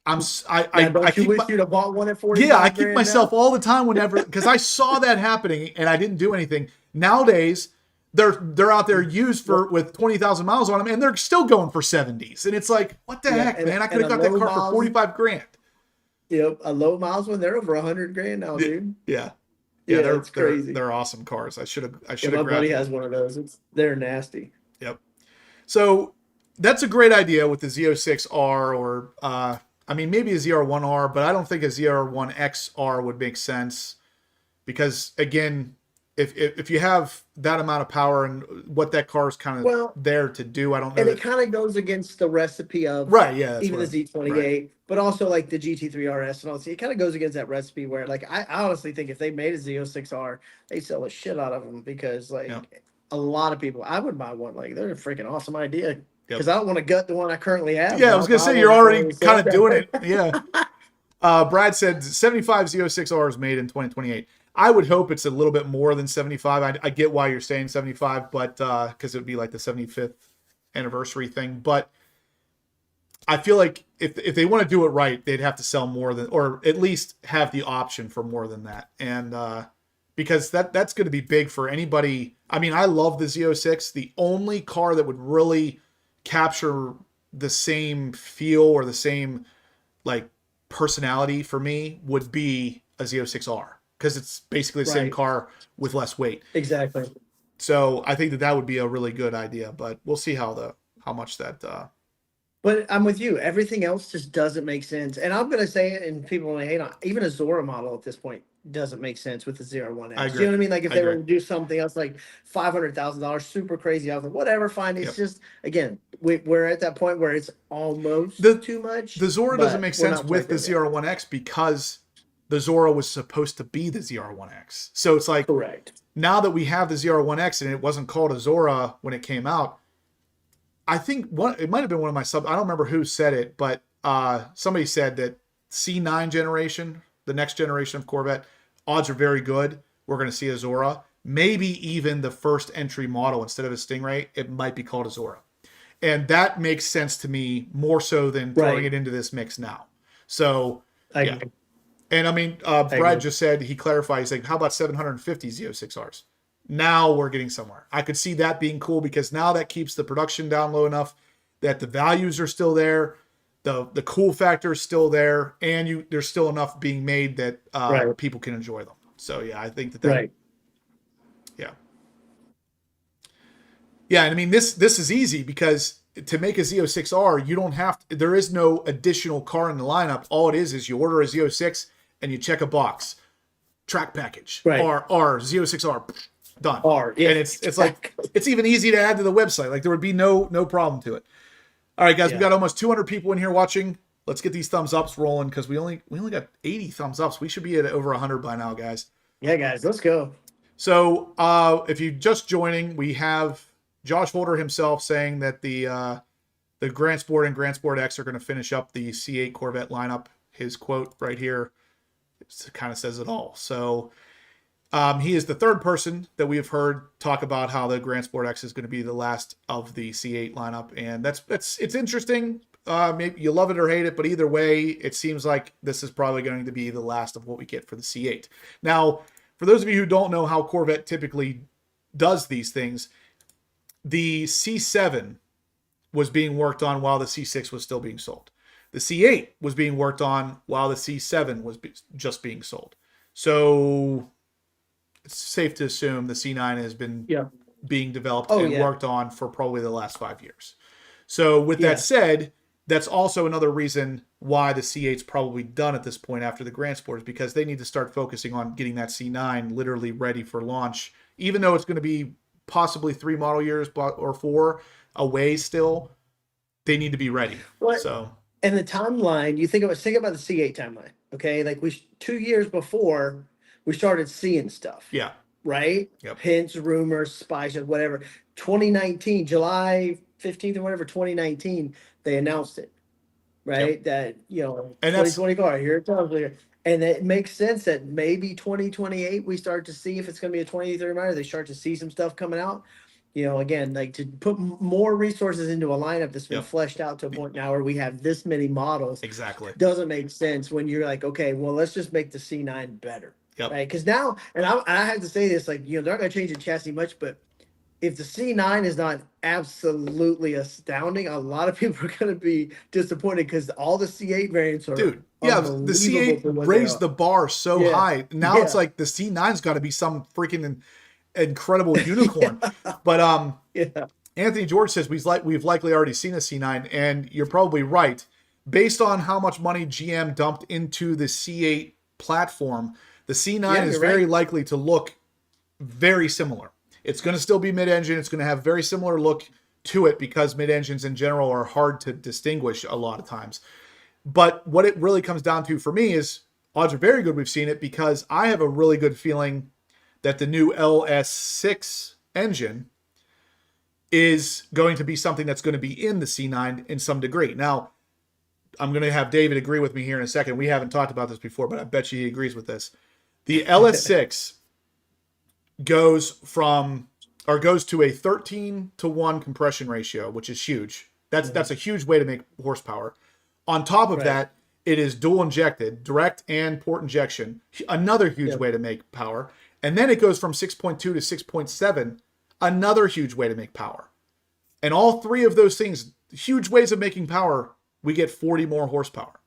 I wish you'd have bought one at 45. Yeah, I kick myself all the time whenever, because I saw that happening and I didn't do anything. Nowadays, they're out there used with 20,000 miles on them, and they're still going for 70s. And it's like, what the heck, man? I could have got that car for 45 grand. Yep, a low miles one, they're over 100 grand now, dude. Yeah, they're crazy. They're awesome cars. I should have. My buddy has one of those. They're nasty. Yep. So that's a great idea with the Z06R, or maybe a ZR1R, but I don't think a ZR1XR would make sense, because again, if you have that amount of power and what that car is kind of there to do, I don't know. And it kind of goes against the recipe of even the Z28, but also like the GT3 RS and all. It kind of goes against that recipe where, like, I honestly think if they made a Z06R, they sell a shit out of them, because a lot of people, I would buy one. Like, they're a freaking awesome idea, because I don't want to gut the one I currently have. Yeah, I was gonna say, you're already kind of doing it. Yeah. Brad said 75 Z06R is made in 2028. I would hope it's a little bit more than 75. I get why you're saying 75, but because it would be like the 75th anniversary thing. But I feel like if they want to do it right, they'd have to sell more than, or at least have the option for more than that. And because that's going to be big for anybody. I mean, I love the Z06. The only car that would really capture the same feel or the same like personality for me would be a Z06R, because it's basically the same car with less weight. Exactly. So I think that would be a really good idea, but we'll see how much that. But I'm with you. Everything else just doesn't make sense. And I'm going to say it, and people may hate on even a Zora model at this point doesn't make sense with the Z01X. I Do agree. you know what I mean? Like if they were to do something else like $500,000, super crazy, I was like, whatever, fine. It's just, again, we're at that point where it's almost too much. The Zora doesn't make sense with the ZR1X because the Zora was supposed to be the ZR1X. So it's like, correct. Now that we have the ZR1X and it wasn't called a Zora when it came out, I think it might have been one of my I don't remember who said it, but somebody said that C9 generation, the next generation of Corvette, odds are very good we're going to see a Zora. Maybe even the first entry model, instead of a Stingray, it might be called a Zora. And that makes sense to me more so than throwing it into this mix now. So, yeah. And I mean, Brad just said, he clarified, he's like, how about 750 Z06Rs? Now we're getting somewhere. I could see that being cool because now that keeps the production down low enough that the values are still there, the cool factor is still there, and there's still enough being made that people can enjoy them. So yeah, I think that yeah, and I mean this is easy because to make a Z06R, you don't have to, there is no additional car in the lineup. All it is you order a Z06 and you check a box, track package, or Z06R. Done. And it's like, it's even easy to add to the website. Like there would be no problem to it. All right, guys, we got almost 200 people in here watching. Let's get these thumbs ups rolling because we only got 80 thumbs ups. We should be at over 100 by now, guys. Yeah, guys, let's go. So if you're just joining, we have Josh Holder himself saying that the Grand Sport and Grand Sport X are going to finish up the C8 Corvette lineup. His quote right here kind of says it all. So he is the third person that we have heard talk about how the Grand Sport X is going to be the last of the C8 lineup, and it's interesting. Maybe you love it or hate it, but either way, it seems like this is probably going to be the last of what we get for the C8. Now, for those of you who don't know how Corvette typically does these things, the C7 was being worked on while the C6 was still being sold. The C8 was being worked on while the C7 was just being sold. So it's safe to assume the C9 has been being developed and worked on for probably the last 5 years. So with that said, that's also another reason why the C8's probably done at this point after the Grand Sport, is because they need to start focusing on getting that C9 literally ready for launch. Even though it's going to be possibly 3 model years or 4 away still, they need to be ready. And the timeline, think about the C8 timeline, okay? Like 2 years before, we started seeing stuff. Yeah. Right? Yep. Hints, rumors, spies, whatever. 2019, July 15th or whatever, 2019, they announced it. Right? Yep. That, and 2024, here it comes. And it makes sense that maybe 2028, we start to see if it's going to be a 23 model. They start to see some stuff coming out. Again, like to put more resources into a lineup that's been fleshed out to a point now where we have this many models. Exactly. Doesn't make sense when you're like, okay, well, let's just make the C9 better. Yep. Right? Because now, and I have to say this, like, they're not going to change the chassis much, but if the C9 is not absolutely astounding, a lot of people are going to be disappointed because all the C8 variants are. Dude, the C8 raised the bar so high. Now it's like the C9's got to be some freaking incredible unicorn. But Anthony George says we've likely already seen a C9, and you're probably right. Based on how much money GM dumped into the C8 platform, the C9 is very likely to look very similar. It's going to still be mid-engine. It's going to have very similar look to it because mid-engines in general are hard to distinguish a lot of times. But what it really comes down to for me is odds are very good we've seen it, because I have a really good feeling that the new LS6 engine is going to be something that's going to be in the C9 in some degree. Now, I'm going to have David agree with me here in a second. We haven't talked about this before, but I bet you he agrees with this. The LS6 goes to a 13-to-1 compression ratio, which is huge. That's a huge way to make horsepower. On top of that, it is dual injected, direct and port injection, another huge way to make power. And then it goes from 6.2 to 6.7, another huge way to make power. And all three of those things, huge ways of making power, we get 40 more horsepower.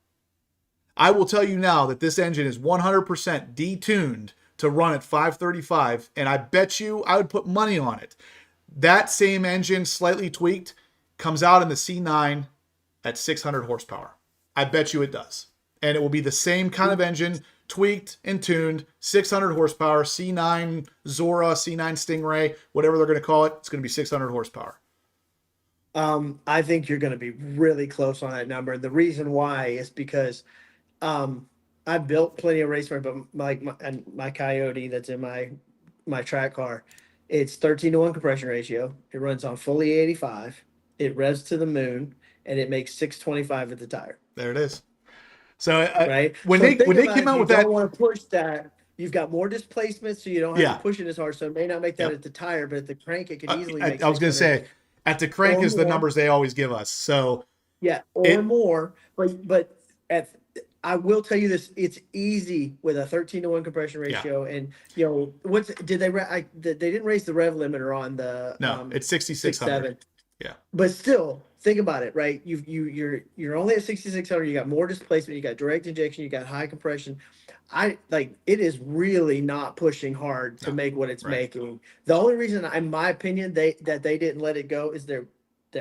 I will tell you now that this engine is 100% detuned to run at 535, and I bet you I would put money on it. That same engine, slightly tweaked, comes out in the C9 at 600 horsepower. I bet you it does. And it will be the same kind of engine, tweaked and tuned, 600 horsepower, C9 Zora, C9 Stingray, whatever they're going to call it. It's going to be 600 horsepower. I think you're going to be really close on that number. The reason why is because I built plenty of race cars, but my Coyote that's in my track car, it's 13-to-1 compression ratio. It runs on fully 85. It revs to the moon, and it makes 625 at the tire. There it is. So right when so they came out with that, you don't want to push that. You've got more displacement, so you don't have to push it as hard. So it may not make that at the tire, but at the crank, it could easily make. I was going to say, at the crank is the numbers they always give us. So more. But I will tell you this: it's easy with a 13-to-1 compression ratio, and did they didn't raise the rev limiter on the it's 6,600. Yeah, but still, think about it, right? You're only at 6,600. You got more displacement. You got direct injection. You got high compression. It is really not pushing hard to make what it's making. The only reason, in my opinion, they didn't let it go is they're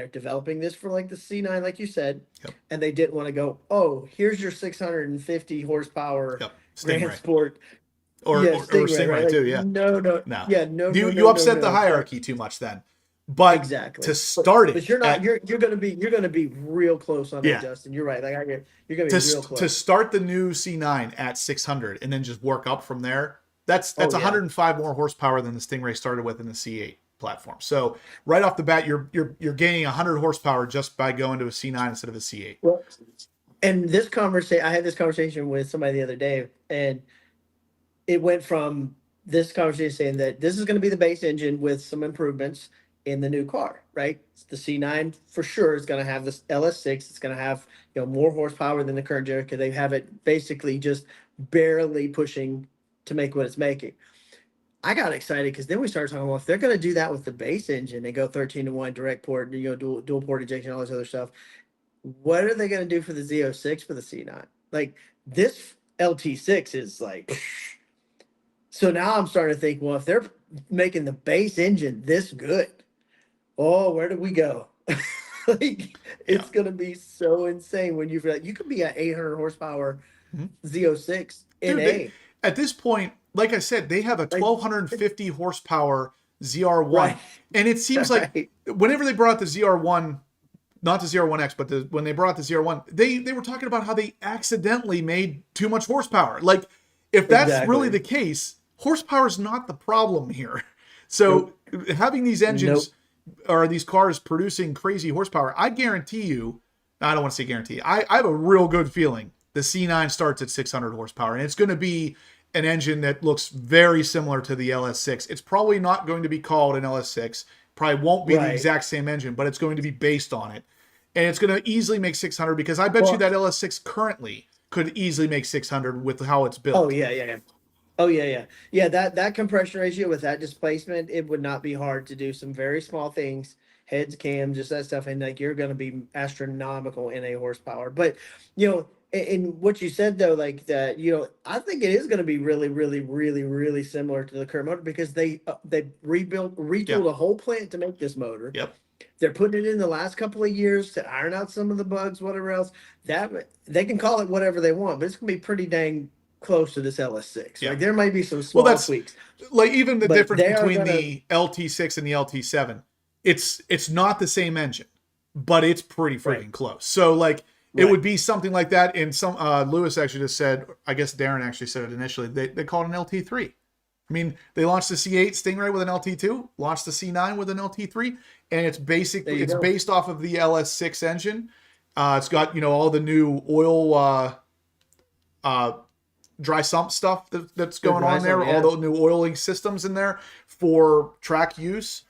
developing this for like the C9, like you said, and they didn't want to go, oh, here's your 650 horsepower Grand Sport. Or Stingray, right? too, yeah. No. Yeah, no. You upset the hierarchy too much then. But exactly to start but you're not. You're gonna be real close on that, Justin. You're right. You're gonna be real close. To start the new C9 at 600 and then just work up from there. That's 105 more horsepower than the Stingray started with in the C8 platform. So right off the bat, you're gaining 100 horsepower just by going to a C9 instead of a C8. Well, and this conversation, I had this conversation with somebody the other day, and it went from this conversation saying that this is going to be the base engine with some improvements in the new car, right? The C9 for sure is going to have this LS6. It's going to have more horsepower than the current gen because they have it basically just barely pushing to make what it's making. I got excited because then we started talking, well, if they're going to do that with the base engine, they go 13-to-1 direct port, dual port injection, all this other stuff. What are they going to do for the Z06 for the C9? Like this LT6 is like, so now I'm starting to think, well, if they're making the base engine this good, oh, where do we go? It's going to be so insane when you could be at 800 horsepower Z06 in at this point, like I said, they have a 1,250 horsepower ZR1. And it seems like whenever they brought the ZR1, not the ZR1X, but when they brought the ZR1, they were talking about how they accidentally made too much horsepower. Like, if that's really the case, horsepower is not the problem here. So having these engines or these cars producing crazy horsepower, I guarantee you, I don't want to say guarantee, I have a real good feeling the C9 starts at 600 horsepower, and it's going to be an engine that looks very similar to the LS6. It's probably not going to be called an LS6, probably won't be the exact same engine, but it's going to be based on it. And it's going to easily make 600 because I bet you that LS6 currently could easily make 600 with how it's built. Oh, yeah. Oh, yeah. Yeah, that compression ratio with that displacement, it would not be hard to do some very small things, heads, cams, just that stuff. And you're going to be astronomical in a horsepower. But, in what you said, though, like that, I think it is going to be really, really, really, really similar to the current motor because they retooled a whole plant to make this motor. Yep. They're putting it in the last couple of years to iron out some of the bugs, whatever else. That they can call it whatever they want, but it's going to be pretty dang close to this LS6. Yeah. Like there might be some small tweaks. Like even the difference between the LT6 and the LT7, it's not the same engine, but it's pretty freaking close. So like it would be something like that. And some Lewis actually just said, I guess Darren actually said it initially, they call it an LT3. I mean, they launched the C8 Stingray with an LT2, launched the C9 with an LT3, and it's basically based off of the LS6 engine. It's got, you know, all the new oil, dry sump stuff that's going on there, yeah. all the new oiling systems in there for track use.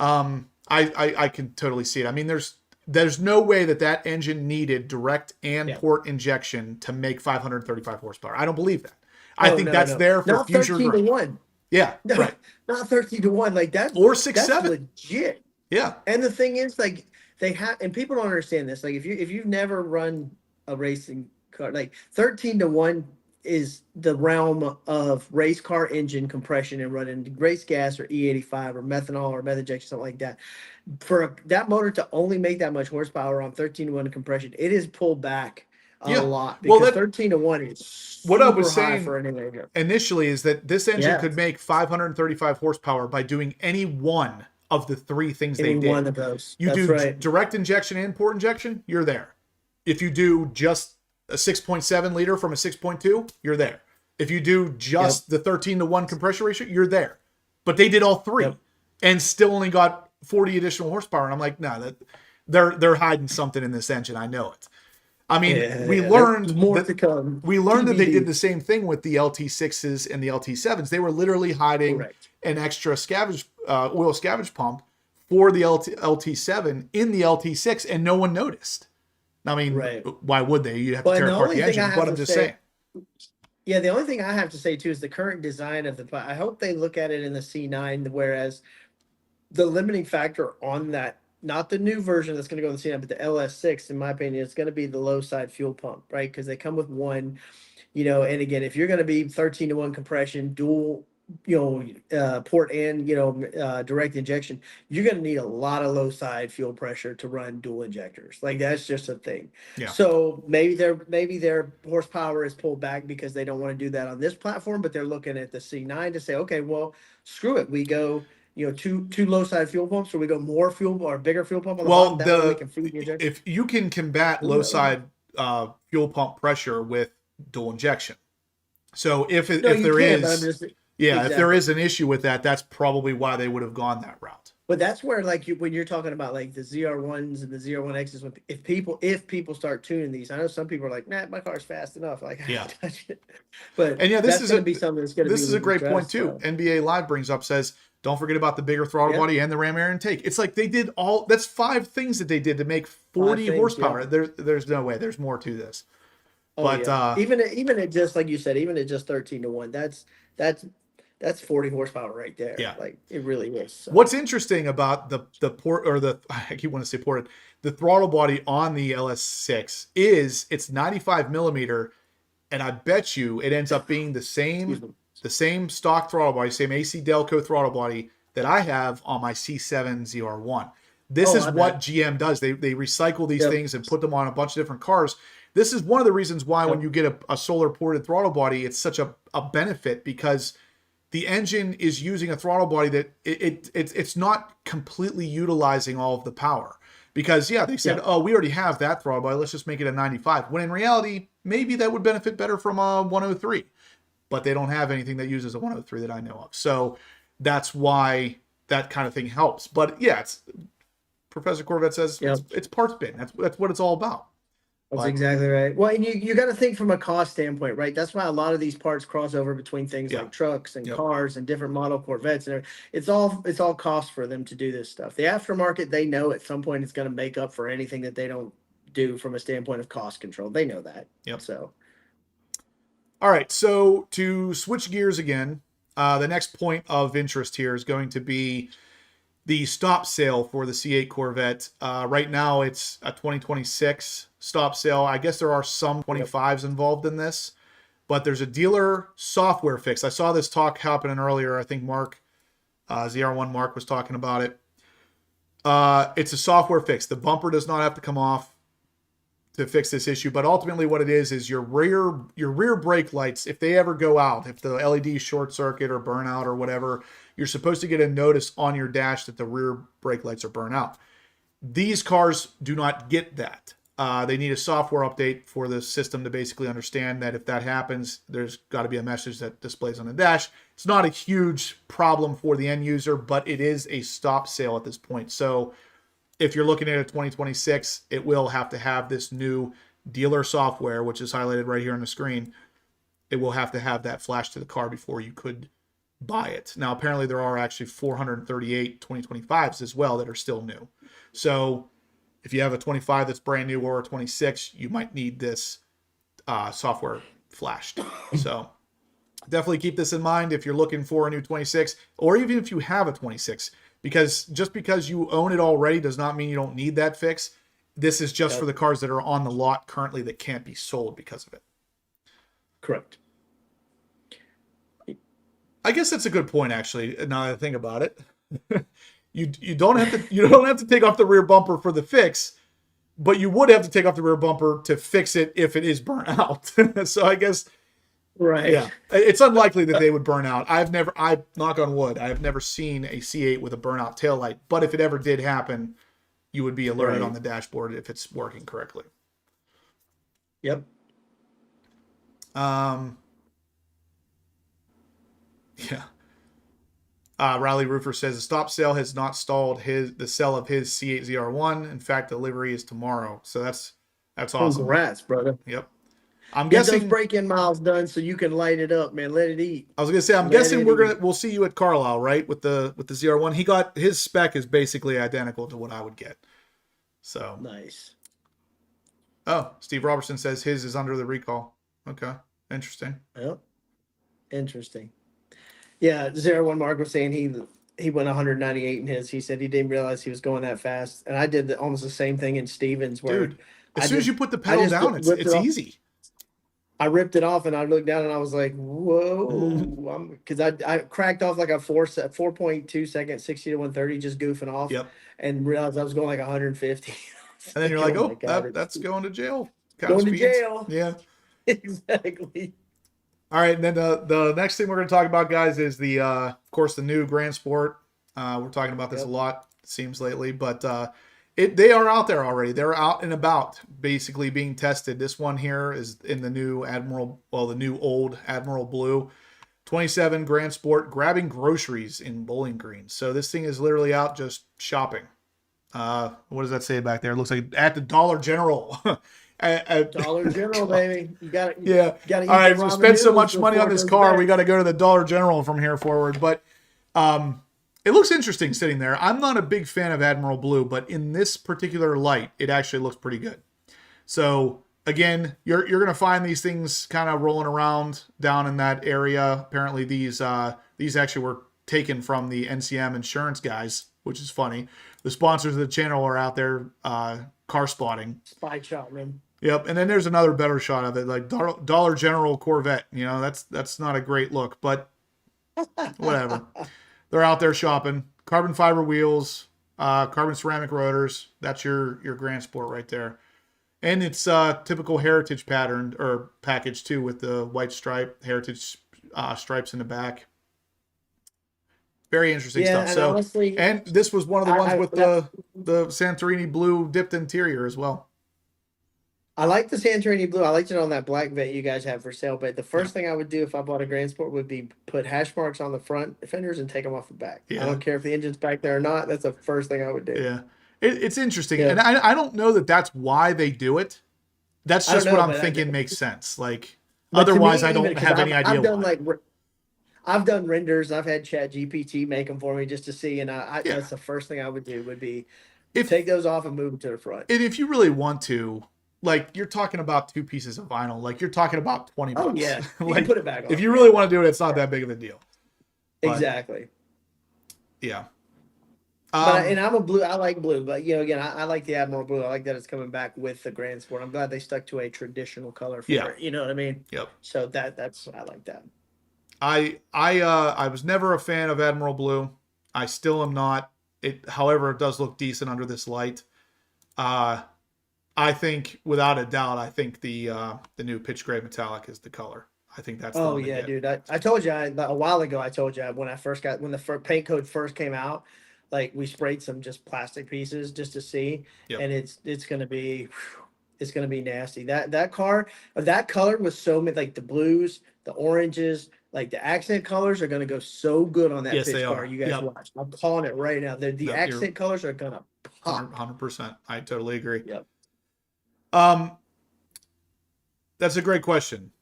I can totally see it. I mean, there's no way that engine needed direct and port injection to make 535 horsepower. I don't believe that. I think that's there for not future 13 to 1. Yeah, No, right. Not 13 to 1. Like that. Or 6-7. That's legit. Yeah. And the thing is, like, they have, and people don't understand this. Like, if you've never run a racing car, like 13 to 1 is the realm of race car engine compression and running race gas or E85 or methanol or methane injection, something like that. For that motor to only make that much horsepower on 13 to 1 compression, it is pulled back a lot, because 13 to 1 is super what I was high saying for an engine. Initially is that this engine could make 535 horsepower by doing any one of the three things they did. One of those. You do direct injection and port injection, you're there. If you do just a 6.7 liter from a 6.2, you're there. If you do just the 13 to 1 compression ratio, you're there. But they did all three and still only got 40 additional horsepower. And I'm like, no, that they're hiding something in this engine. I know it. I mean, we learned more to come. We learned that they did the same thing with the LT6s and the LT7s. They were literally hiding an extra oil scavenge pump for the LT7 in the LT6, and no one noticed. I mean, why would they? You have to tear apart the engine. But I'm just saying. Yeah, the only thing I have to say too is the current design of the. I hope they look at it in the C9, whereas the limiting factor on that, not the new version that's going to go in the C9, but the LS6, in my opinion, is going to be the low side fuel pump, right? Because they come with one, you know. And again, if you're going to be 13 to 1 compression, dual, port and direct injection, you're going to need a lot of low side fuel pressure to run dual injectors. Like, that's just a thing. Yeah. So maybe their horsepower is pulled back because they don't want to do that on this platform, but they're looking at the C9 to say, okay, well, screw it, we go two low side fuel pumps, or we go more fuel or bigger fuel pump on the bottom. That way we can feed the injector. If you can combat low side fuel pump pressure with dual injection, so if there is an issue with that, that's probably why they would have gone that route. But that's where, like, when you're talking about like the ZR1s and the ZR1Xs, if people start tuning these, I know some people are like, nah, my car's fast enough, like, I can't touch it. But this is going to be something that's going to be. This is a great point too. NBA Live brings up, says, don't forget about the bigger throttle body and the ram air intake. It's like they did that's 5 things that they did to make 40 horsepower. There's no way. There's more to this. Even at just, like you said, even at just 13 to 1, that's 40 horsepower right there. Yeah. Like, it really is. So. What's interesting about the port, or I keep wanting to say ported, the throttle body on the LS6 is it's 95 millimeter, and I bet you it ends up being the same stock throttle body, same AC Delco throttle body that I have on my C7 ZR1. This is what GM does. They recycle these things and put them on a bunch of different cars. This is one of the reasons why when you get a solar ported throttle body, it's such a benefit, because the engine is using a throttle body that it's not completely utilizing all of the power. Because, they said, oh, we already have that throttle body, let's just make it a 95. When in reality, maybe that would benefit better from a 103. But they don't have anything that uses a 103 that I know of. So that's why that kind of thing helps. But, it's Professor Corvette says it's parts bin. That's what it's all about. That's exactly right. Well, and you got to think from a cost standpoint, right? That's why a lot of these parts cross over between things like trucks and cars and different model Corvettes, and it's all cost for them to do this stuff. The aftermarket, they know at some point it's going to make up for anything that they don't do from a standpoint of cost control. They know that. Yep. So, all right. So to switch gears again, the next point of interest here is going to be the stop sale for the C8 Corvette. Right now, it's a 2026 stop sale. I guess there are some 25s involved in this, but there's a dealer software fix. I saw this talk happening earlier. I think Mark, ZR1 Mark, was talking about it. It's a software fix. The bumper does not have to come off to fix this issue, but ultimately what it is your rear brake lights, if they ever go out, if the LED short circuit or burn out or whatever, you're supposed to get a notice on your dash that the rear brake lights are burnt out. These cars do not get that. They need a software update for the system to basically understand that if that happens, there's got to be a message that displays on the dash. It's not a huge problem for the end user, but it is a stop sale at this point. So if you're looking at a 2026, it will have to have this new dealer software, which is highlighted right here on the screen. It will have to have that flash to the car before you could buy it. Now, apparently there are actually 438 2025s as well that are still new. So if you have a 25 that's brand new or a 26, you might need this software flashed. So definitely keep this in mind if you're looking for a new 26, or even if you have a 26, because just because you own it already does not mean you don't need that fix. This is just for the cars that are on the lot currently that can't be sold because of it. Correct. I guess that's a good point, actually. Now that I think about it, you don't have to take off the rear bumper for the fix, but you would have to take off the rear bumper to fix it if it is burnt out. So I guess, Right. yeah, it's unlikely that they would burn out. I knock on wood, I have never seen a C8 with a burnout taillight. But if it ever did happen, you would be alerted on the dashboard if it's working correctly. Yep. Yeah. Riley Roofer says the stop sale has not stalled the sale of his C8 ZR1. In fact, delivery is tomorrow. So that's awesome. Congrats, brother. Yep. I'm Get guessing those break-in miles done so you can light it up, man. Let it eat. I was gonna say I'm guessing we'll see you at Carlisle, right? With the ZR1. He got his spec is basically identical to what I would get. So nice. Oh, Steve Robertson says his is under the recall. Okay. Interesting. Yep. Interesting. Yeah, 01 Mark was saying he went 198 in his. He said he didn't realize he was going that fast, and I did almost the same thing in Stevens. Where Dude, as soon as you put the pedal down, it's easy. I ripped it off and I looked down and I was like, "Whoa!" Because I cracked off like a 4.2 second 60 to 130, just goofing off. Yep. And realized I was going like 150. And then you're like, "Oh, that's going to jail." Going to jail. Yeah. Exactly. All right, and then the next thing we're going to talk about, guys, is of course, the new Grand Sport. We're talking about this a lot, it seems, lately, but they are out there already. They're out and about, basically being tested. This one here is in the new the new old Admiral Blue. 27 Grand Sport, grabbing groceries in Bowling Green. So this thing is literally out just shopping. What does that say back there? It looks like at the Dollar General. Dollar General, baby. You got it. Yeah. All right. We spent so much money on this car. We got to go to the Dollar General from here forward. But it looks interesting sitting there. I'm not a big fan of Admiral Blue, but in this particular light, it actually looks pretty good. So again, you're going to find these things kind of rolling around down in that area. Apparently, these actually were taken from the NCM insurance guys, which is funny. The sponsors of the channel are out there car spotting. Spy shot, man. Yep, and then there's another better shot of it, like Dollar General Corvette. You know, that's not a great look, but whatever. They're out there shopping. Carbon fiber wheels, carbon ceramic rotors. That's your Grand Sport right there, and it's typical heritage pattern or package too, with the white stripe heritage stripes in the back. Very interesting stuff. And so, honestly, and this was one of the ones with the Santorini blue dipped interior as well. I like the Santorini blue. I liked it on that black Vet you guys have for sale. But the first thing I would do if I bought a Grand Sport would be put hash marks on the front fenders and take them off the back. Yeah. I don't care if the engine's back there or not. That's the first thing I would do. Yeah, it's interesting, and I don't know that that's why they do it. That's just what I'm thinking makes sense. Like otherwise, I don't have any idea why. I've done renders. I've had Chat GPT make them for me just to see, and that's the first thing I would do would be take those off and move them to the front. And if you really want to, like, you're talking about 2 pieces of vinyl, like you're talking about $20. Oh yeah, you like, can put it back on. If you really want to do it, it's not that big of a deal. But, exactly. Yeah. And I'm a blue. I like blue, but again, I like the Admiral Blue. I like that it's coming back with the Grand Sport. I'm glad they stuck to a traditional color for it. You know what I mean? Yep. So that's I like that. I was never a fan of Admiral Blue. I still am not. However, it does look decent under this light. I think, without a doubt, I think the new pitch gray metallic is the color. I think that's. Oh yeah, dude. I told you a while ago. I told you when the paint code first came out, like we sprayed some just plastic pieces just to see, and it's gonna be nasty. That color was so many, like the blues, the oranges. Like the accent colors are going to go so good on that pitch car. You guys watch. I'm calling it right now. The accent colors are going to pop. 100%. I totally agree. Yep. That's a great question.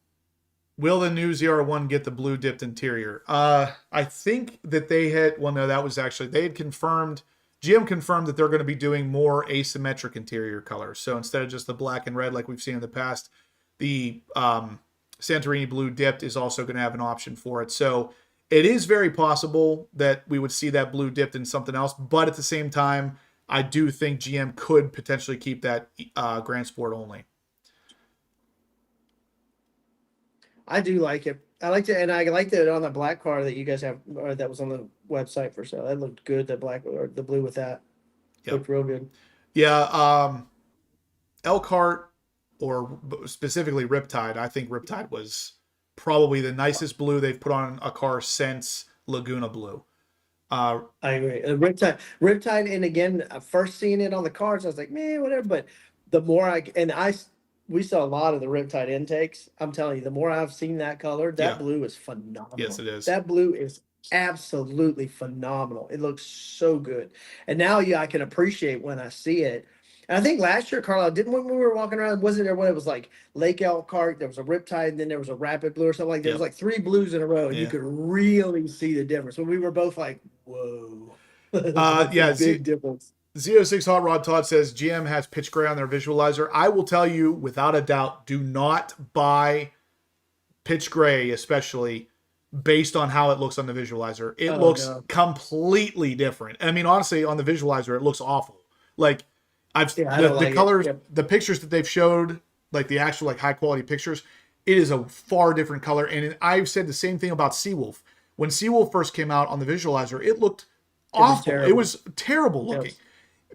Will the new ZR1 get the blue dipped interior? I think that they had, well, no, that was actually, they had confirmed, GM confirmed that they're going to be doing more asymmetric interior colors. So instead of just the black and red like we've seen in the past, the Santorini blue dipped is also going to have an option for it. So it is very possible that we would see that blue dipped in something else. But at the same time, I do think GM could potentially keep that Grand Sport only. I do like it. I liked it, and I liked it on the black car that you guys have, or that was on the website for sale. That looked good. The black or the blue with that looked real good. Yeah, Elkhart, or specifically Riptide. I think Riptide was probably the nicest blue they've put on a car since Laguna Blue. I agree. Riptide, and again, first seeing it on the cars, I was like, man, whatever. But the more we saw a lot of the Riptide intakes. I'm telling you, the more I've seen that color, that blue is phenomenal. Yes, it is. That blue is absolutely phenomenal. It looks so good. And now, I can appreciate when I see it. And I think last year, Carlisle, when we were walking around, wasn't there when it was like Lake Elkhart, there was a Riptide, and then there was a Rapid Blue or something like that. There was like 3 blues in a row, and you could really see the difference. When we were both like, whoa. Big difference. Z06 Hot Rod Todd says GM has pitch gray on their visualizer. I will tell you without a doubt, do not buy pitch gray, especially based on how it looks on the visualizer. It looks completely different. I mean, honestly, on the visualizer, it looks awful. Like the colors, the pictures that they've showed, like the actual high quality pictures, it is a far different color. And I've said the same thing about Seawolf. When Seawolf first came out on the visualizer, it looked awful. It was terrible looking. Yes.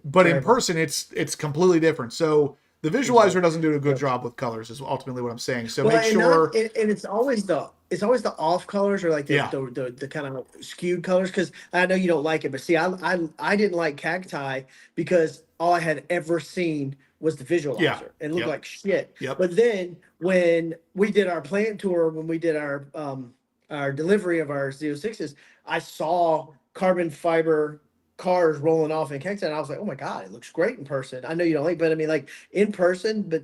But in person, it's completely different. So the visualizer doesn't do a good job with colors, is ultimately what I'm saying. So make sure. And it's always the off colors, or like the kind of skewed colors. Because I know you don't like it, but see, I didn't like Cacti because all I had ever seen was the visualizer. It looked like shit. But then when we did our plant tour, when we did our delivery of our Z06s, I saw carbon fiber cars rolling off in Cacti, and I was like, oh my god, it looks great in person. I know you don't like, but I mean, like in person, but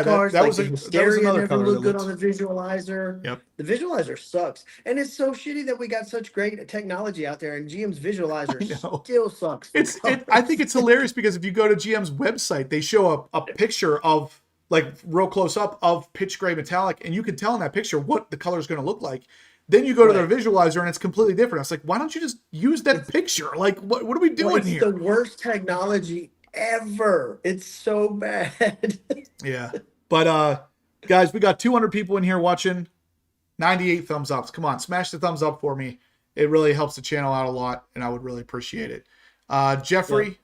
cars, that was the hysteria never looked good on the visualizer. The visualizer sucks, and it's so shitty that we got such great technology out there, and GM's visualizer still sucks. I think it's hilarious because if you go to GM's website, they show a picture of, like, real close up of pitch gray metallic, and you can tell in that picture what the color is going to look like. Then you go to their visualizer and it's completely different. It's like, why don't you just use that picture? Like, what are we doing here? It's the worst technology ever. It's so bad. But guys, we got 200 people in here watching. 98 thumbs ups. Come on, smash the thumbs up for me. It really helps the channel out a lot, and I would really appreciate it. Jeffrey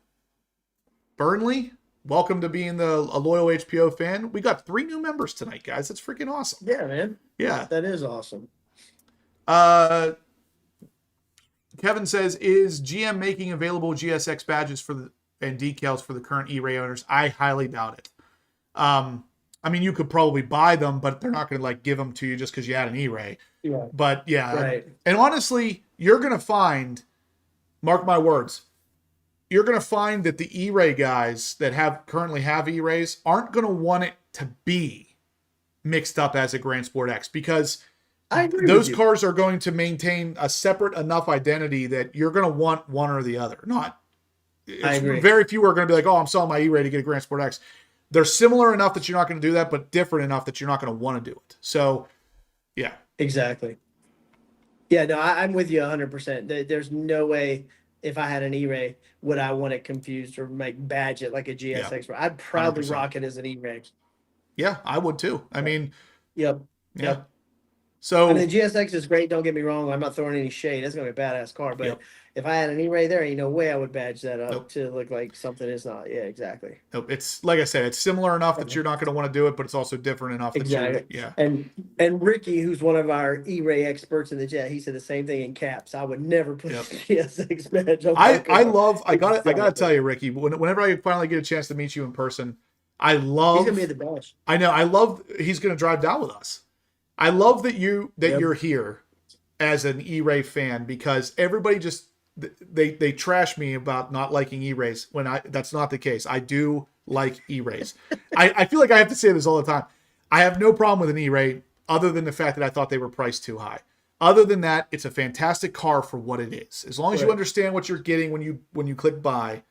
Burnley, welcome to being a loyal HPO fan. We got 3 new members tonight, guys. That's freaking awesome. Yeah, man. Yeah, that is awesome. Kevin says, is GM making available GSX badges and decals for the current E-Ray owners? I highly doubt it. I mean, you could probably buy them, but they're not going to give them to you just because you had an E-Ray. But and honestly, you're going to find, mark my words, you're going to find that the E-Ray guys that currently have E-Rays aren't going to want it to be mixed up as a Grand Sport X, because those cars are going to maintain a separate enough identity that you're going to want one or the other. Very few are going to be like, oh, I'm selling my E-Ray to get a Grand Sport X. They're similar enough that you're not going to do that, but different enough that you're not going to want to do it. So, yeah. Exactly. Yeah, no, I'm with you 100%. There's no way, if I had an E-Ray, would I want it confused or badge it like a GSX. I'd probably 100%. Rock it as an E-Ray. Yeah, I would too. I mean. Yep. So, I mean, the GSX is great. Don't get me wrong. I'm not throwing any shade. That's going to be a badass car. But if I had an E-Ray there, ain't no way I would badge that up to look like something is not. Yeah, exactly. Nope. It's like I said, it's similar enough that you're not going to want to do it, but it's also different enough that you're, And Ricky, who's one of our E-Ray experts in the chat, he said the same thing in caps. I would never put a GSX badge on. I gotta tell you, Ricky, whenever I finally get a chance to meet you in person, he's gonna be at the bash. I know. He's gonna drive down with us. I love that you're here as an E-Ray fan, because everybody just they trash me about not liking E-Rays when that's not the case. I do like E-Rays. I feel like I have to say this all the time. I have no problem with an E-Ray other than the fact that I thought they were priced too high. Other than that, it's a fantastic car for what it is. As long as you understand what you're getting when you click buy,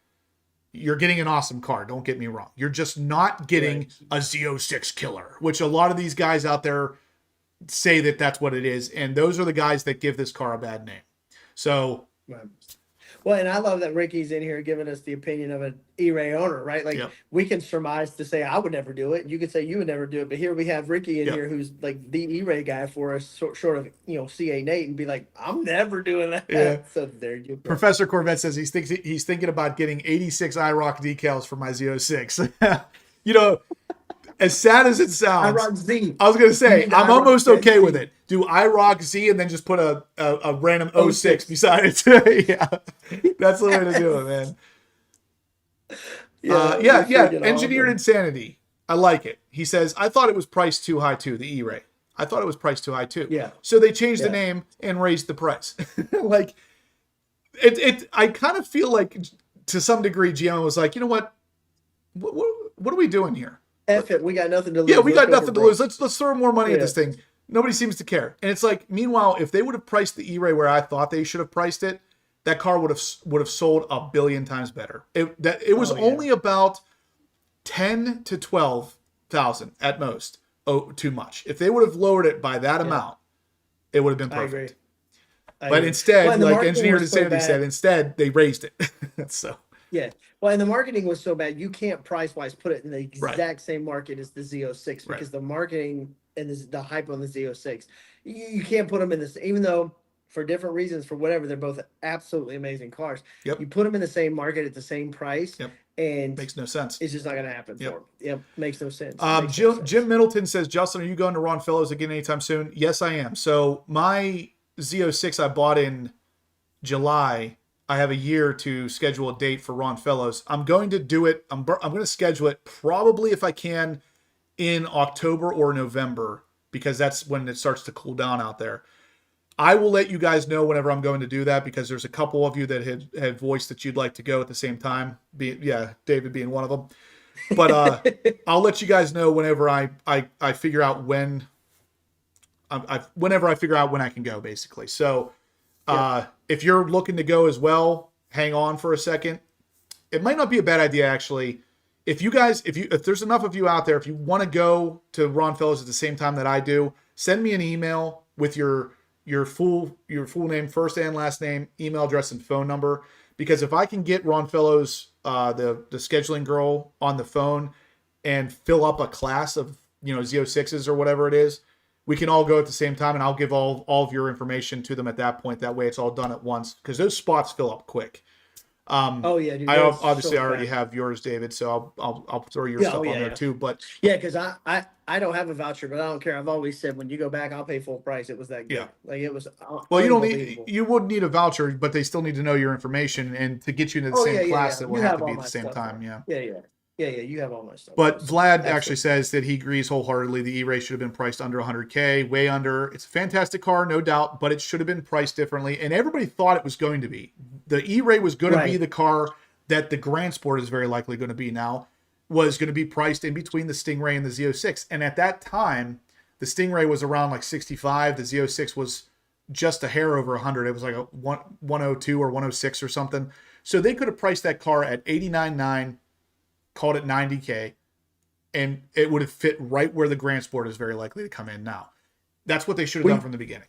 you're getting an awesome car. Don't get me wrong. You're just not getting a Z06 killer, which a lot of these guys out there say that that's what it is. And those are the guys that give this car a bad name. So, well, and I love that Ricky's in here giving us the opinion of an E-Ray owner, right? Like we can surmise to say I would never do it. You could say you would never do it, but here we have Ricky in here who's like the E-Ray guy for us, short of C8 Nate, and be like, I'm never doing that. Yeah. So there you go. Professor Corvette says he's thinking about getting 86 IROC decals for my Z06. As sad as it sounds, IROC Z. I was going to say, I'm almost okay Z. with it. Do IROC Z and then just put a random 06 beside it. Yeah, that's the way to do it, man. Yeah. Engineered insanity. I like it. He says, I thought it was priced too high too, the E-Ray. I thought it was priced too high too. Yeah. So they changed the name and raised the price. Like, I kind of feel like to some degree GM was like, you know what are we doing here? F it, we got nothing to lose. Yeah, we got nothing to lose. Let's throw more money at this thing. Nobody seems to care. And it's like, meanwhile, if they would have priced the E-Ray where I thought they should have priced it, that car would have sold a billion times better. It was only about 10 to 12,000 at most. Oh, too much. If they would have lowered it by that amount, it would have been perfect. I but agree. instead, like Engineered Insanity said, instead they raised it. So. Yeah. Well, and the marketing was so bad, you can't price-wise put it in the exact same market as the Z06 because the marketing and the hype on the Z06, you can't put them in this, even though for different reasons, for whatever, they're both absolutely amazing cars. Yep. You put them in the same market at the same price, and makes no sense. It's just not going to happen for them. Yep, makes no sense. Jim Middleton says, Justin, are you going to Ron Fellows again anytime soon? Yes, I am. So my Z06 I bought in July. I have a year to schedule a date for Ron Fellows. I'm going to do it. I'm going to schedule it probably if I can in October or November because that's when it starts to cool down out there. I will let you guys know whenever I'm going to do that because there's a couple of you that had voiced that you'd like to go at the same time. David being one of them. But I'll let you guys know whenever I figure out when. Whenever I figure out when I can go, basically. So. If you're looking to go as well, hang on for a second. It might not be a bad idea, actually. If there's enough of you out there, if you want to go to Ron Fellows at the same time that I do, send me an email with your full name, first and last name, email address, and phone number. Because if I can get Ron Fellows, the scheduling girl, on the phone and fill up a class of Z06s or whatever it is, we can all go at the same time, and I'll give all of your information to them at that point. That way it's all done at once, because those spots fill up quick. Dude, I obviously already have yours, David, so I'll throw your stuff on there too. But because I don't have a voucher, but I don't care. I've always said when you go back, I'll pay full price. It was that good. Yeah. Like it was. Well, you would need a voucher, but they still need to know your information and to get you into the same class that will have to be at the same time. Yeah, you have all my stuff. But Vlad actually says that he agrees wholeheartedly. The E-Ray should have been priced under 100K, way under. It's a fantastic car, no doubt, but it should have been priced differently. And everybody thought it was going to be. The E-Ray was going to be the car that the Grand Sport is very likely going to be now, was going to be priced in between the Stingray and the Z06. And at that time, the Stingray was around like 65. The Z06 was just a hair over 100. It was like a 102 or 106 or something. So they could have priced that car at $89,900. Called it 90K, and it would have fit right where the Grand Sport is very likely to come in now. That's what they should have done from the beginning.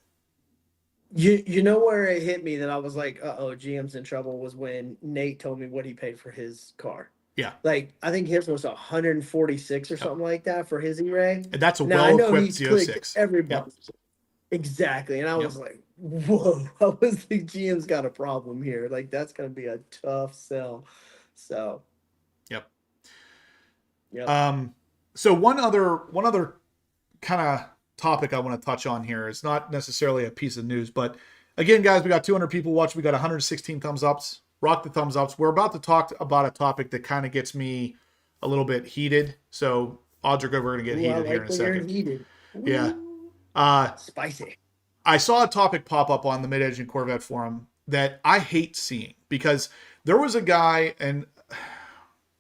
You know where it hit me that I was like, GM's in trouble, was when Nate told me what he paid for his car. Yeah. Like, I think his was 146 or something like that for his E-Ray. And that's a well-equipped Z06. Everybody. Yep. Exactly. And I was like, whoa, I was like, GM's got a problem here. Like, that's going to be a tough sell. So. Yep. So one other kind of topic I want to touch on here is not necessarily a piece of news, but again, guys, we got 200 people watching. We got 116 thumbs ups. Rock the thumbs ups. We're about to talk about a topic that kind of gets me a little bit heated. So Audric, we're going to get heated here in a second. Heated. Yeah. Spicy. I saw a topic pop up on the Mid-Engine Corvette forum that I hate seeing, because there was a guy, and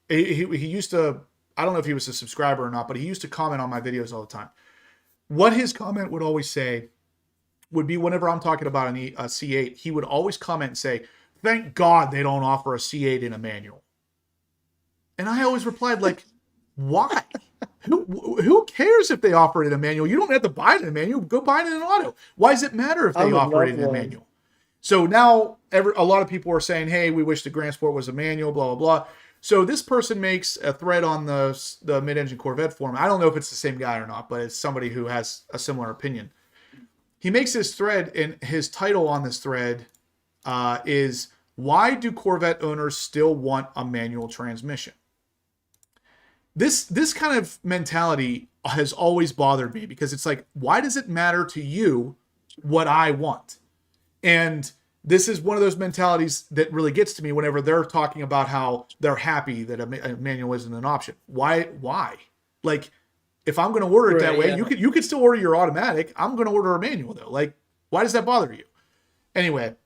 he used to, I don't know if he was a subscriber or not, but he used to comment on my videos all the time. What his comment would always say would be, whenever I'm talking about a C8, he would always comment and say, "Thank God they don't offer a C8 in a manual." And I always replied, like, why? Who cares if they offer it in a manual? You don't have to buy it in a manual. Go buy it in an auto. Why does it matter if they offer it in a manual? So now a lot of people are saying, hey, we wish the Grand Sport was a manual, blah, blah, blah. So this person makes a thread on the mid-engine Corvette forum. I don't know if it's the same guy or not, but it's somebody who has a similar opinion. He makes this thread, and his title on this thread is, "Why do Corvette owners still want a manual transmission?" This kind of mentality has always bothered me, because it's like, why does it matter to you what I want? And this is one of those mentalities that really gets to me whenever they're talking about how they're happy that a manual isn't an option. Why? Like, if I'm going to order it that way, you could still order your automatic. I'm going to order a manual though. Like, why does that bother you? Anyway,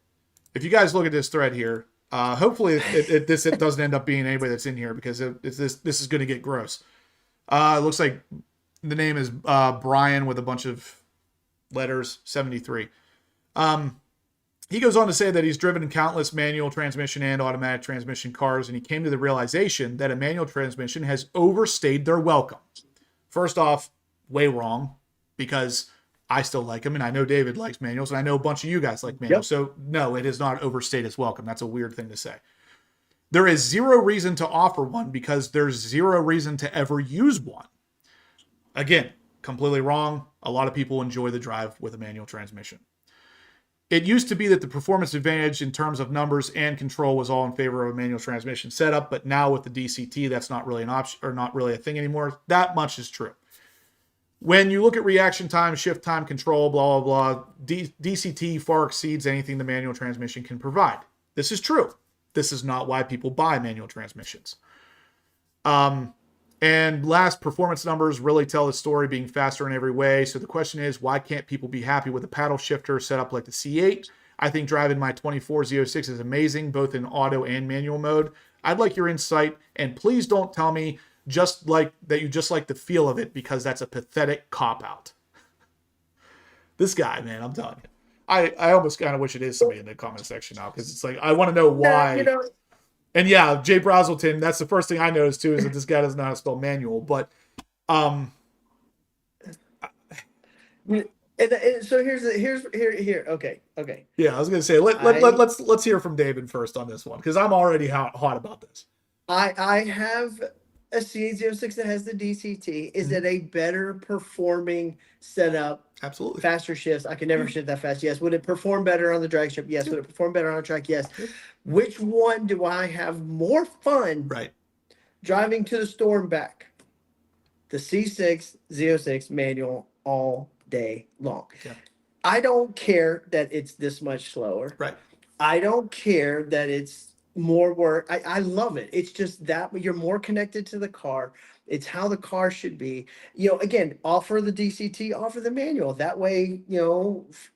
if you guys look at this thread here, hopefully it doesn't end up being anybody that's in here, because this is going to get gross. It looks like the name is Brian with a bunch of letters, 73. He goes on to say that he's driven countless manual transmission and automatic transmission cars, and he came to the realization that a manual transmission has overstayed their welcome. First off, way wrong, because I still like them, and I know David likes manuals, and I know a bunch of you guys like manuals. Yep. So no, it is not overstayed its welcome. That's a weird thing to say. There is zero reason to offer one, because there's zero reason to ever use one. Again, completely wrong. A lot of people enjoy the drive with a manual transmission. It used to be that the performance advantage in terms of numbers and control was all in favor of a manual transmission setup, but now with the DCT, that's not really an option, or not really a thing anymore. That much is true. When you look at reaction time, shift time, control, blah, blah, blah, DCT far exceeds anything the manual transmission can provide. This is true. This is not why people buy manual transmissions. And last, performance numbers really tell the story, being faster in every way. So the question is, why can't people be happy with a paddle shifter set up like the C8? I think driving my 24 Z06 is amazing, both in auto and manual mode. I'd like your insight, and please don't tell me just like that you just like the feel of it, because that's a pathetic cop-out. This guy, man, I'm telling you. I almost kind of wish it is somebody in the comment section now, because it's like, I want to know why. And yeah, Jay Brazelton, that's the first thing I noticed too, is that this guy doesn't know how to spell manual. But so here. Okay. Yeah, I was gonna say let's hear from David first on this one, because I'm already hot about this. I have a C806 that has the DCT. Is it a better performing setup? Absolutely. Faster shifts. I can never shift that fast. Yes. Would it perform better on the drag strip? Yes. Would it perform better on a track? Yes. Which one do I have more fun driving to the store and back? The C6 Z06 manual all day long. Yeah. I don't care that it's this much slower. Right. I don't care that it's more work. I love it. It's just that you're more connected to the car. It's how the car should be. Again, offer the DCT, offer the manual. That way,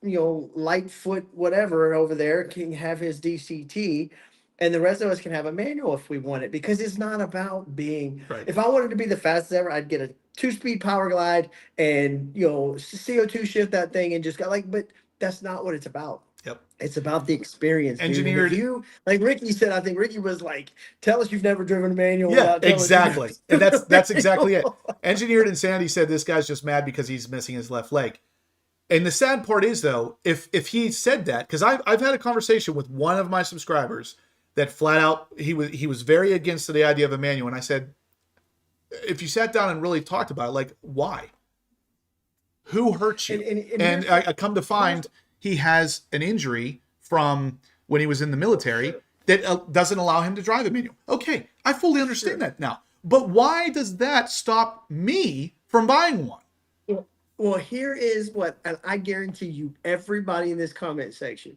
Lightfoot, whatever over there can have his DCT, and the rest of us can have a manual if we want it, because it's not about being, if I wanted to be the fastest ever, I'd get a 2-speed power glide and, CO2 shift that thing and just but that's not what it's about. Yep. It's about the experience. Engineered. You, like Ricky said, I think Ricky was like, tell us you've never driven a manual. Yeah, exactly. And that's exactly it. Engineered Insanity said this guy's just mad because he's missing his left leg. And the sad part is, though, if he said that, because I've had a conversation with one of my subscribers that flat out, he was very against the idea of a manual. And I said, if you sat down and really talked about it, like, why? Who hurt you? And I come to find he has an injury from when he was in the military that doesn't allow him to drive a manual. Okay, I fully understand that now. But why does that stop me from buying one? Well, here is what, and I guarantee you, everybody in this comment section,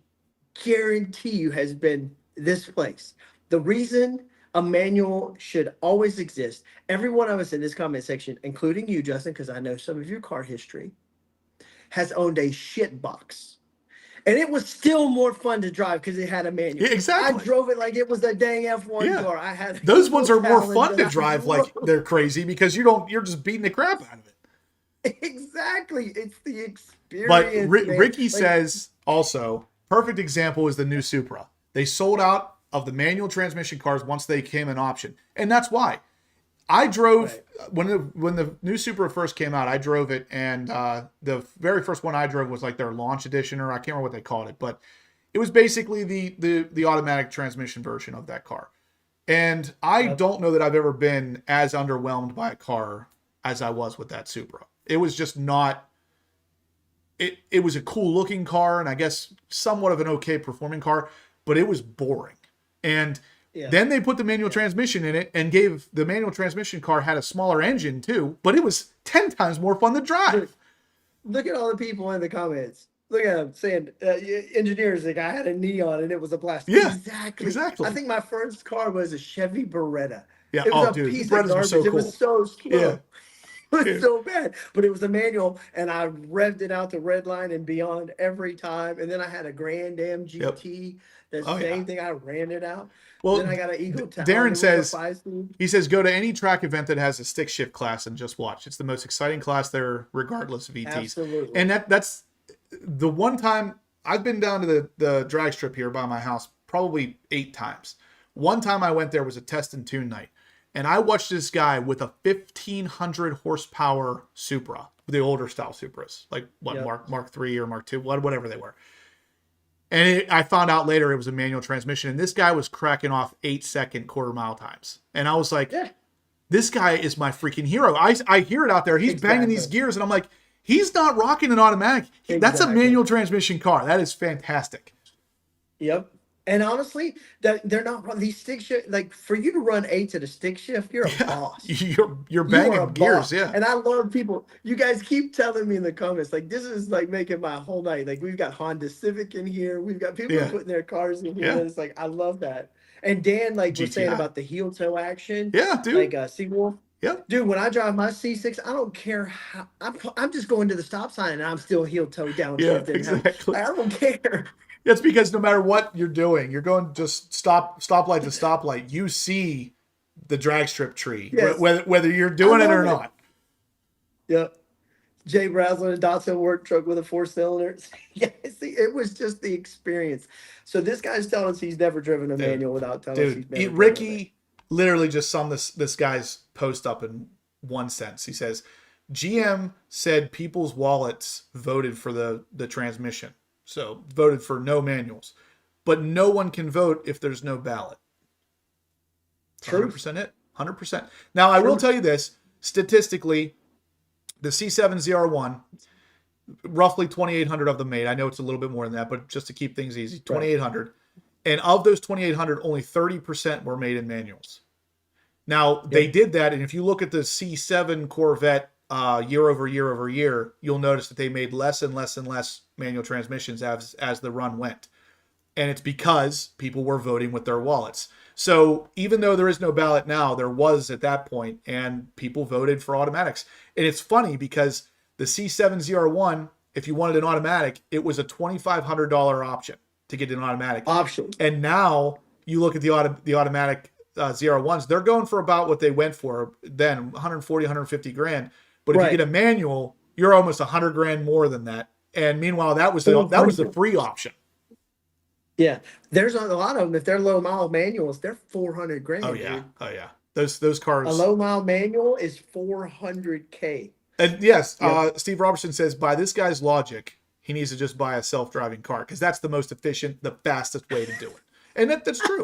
guarantee you has been this place. The reason a manual should always exist, every one of us in this comment section, including you, Justin, because I know some of your car history, has owned a shit box. And it was still more fun to drive because it had a manual. Yeah, exactly. I drove it like it was a dang F1 Yeah. car. I had Those ones are more talent fun to that I drive like drove. they're crazy because you're just beating the crap out of it. Exactly. It's the experience. But man. Ricky Like, says also, perfect example is the new Supra. They sold out of the manual transmission cars once they came an option. And that's why. I drove, when the new Supra first came out, I drove it, and the very first one I drove was like their launch edition, or I can't remember what they called it, but it was basically the automatic transmission version of that car. And I don't know that I've ever been as underwhelmed by a car as I was with that Supra. It was just not, it was a cool looking car, and I guess somewhat of an okay performing car, but it was boring. And then they put the manual transmission in it and gave the manual transmission car had a smaller engine too, but it was 10 times more fun to drive. Look at all the people in the comments. Look at them saying, engineers, like I had a neon and it was a plastic. Yeah, exactly. exactly. I think my first car was a Chevy Beretta. Yeah. It was Oh, a dude, piece the of Berettas were garbage. so It cool. was so slow. Yeah. It was so bad, but it was a manual, and I revved it out the red line and beyond every time. And then I had a Grand Am GT. The same thing, I ran it out. Well, then I got an Eagle Talon. Darren It was a says, 5-speed. he says, go to any track event that has a stick shift class and just watch. It's the most exciting class there, regardless of ETs. Absolutely. And that's the one time I've been down to the drag strip here by my house probably 8 times. One time I went there was a test and tune night. And I watched this guy with a 1,500 horsepower Supra, the older style Supras, like Mark III or Mark II, whatever they were. And I found out later it was a manual transmission. And this guy was cracking off 8-second quarter-mile times. And I was like, this guy is my freaking hero. I hear it out there. He's banging these gears. And I'm like, he's not rocking an automatic. That's a manual transmission car. That is fantastic. Yep. And honestly, that they're not these stick shift. Like for you to run 8 to the stick shift, you're a boss. You're banging You are a gears, boss. yeah. And I love people. You guys keep telling me in the comments, like this is like making my whole night. Like we've got Honda Civic in here. We've got people putting their cars in here. And it's like I love that. And Dan like was saying about the heel toe action. Yeah, dude. Like Seawolf. Yep. Dude, when I drive my C6, I don't care how I'm just going to the stop sign and I'm still heel toe down. Yeah, exactly. I don't care. It's because no matter what you're doing, you're going just stoplight to stoplight. You see the drag strip tree, whether you're doing it or not. Yep. Jay Braslin, a Datsun work truck with a 4-cylinder. Yeah, see, it was just the experience. So this guy's telling us he's never driven a manual without telling us he's never Ricky literally just summed this guy's post up in one sentence. He says, GM said people's wallets voted for the transmission. So voted for no manuals, but no one can vote if there's no ballot. 100% it. 100%. Now I will tell you this, statistically, the C7 ZR1, roughly 2,800 of them made. I know it's a little bit more than that, but just to keep things easy, 2,800. And of those 2,800, only 30% were made in manuals. Now they did that. And if you look at the C7 Corvette, year over year, you'll notice that they made less and less and less manual transmissions as the run went. And it's because people were voting with their wallets. So even though there is no ballot now, there was at that point, and people voted for automatics. And it's funny because the C7 ZR1, if you wanted an automatic, it was a $2,500 option to get an automatic. And now you look at the automatic ZR1s, they're going for about what they went for then, 140, 150 grand. But if you get a manual, you're almost 100 grand more than that. And meanwhile, that was the free option. Yeah, there's a lot of them. If they're low mile manuals, they're 400 grand. Oh yeah, dude. oh yeah. Those cars. A low mile manual is 400K. And yes, Steve Robertson says by this guy's logic, he needs to just buy a self-driving car because that's the most efficient, the fastest way to do it. And that's true.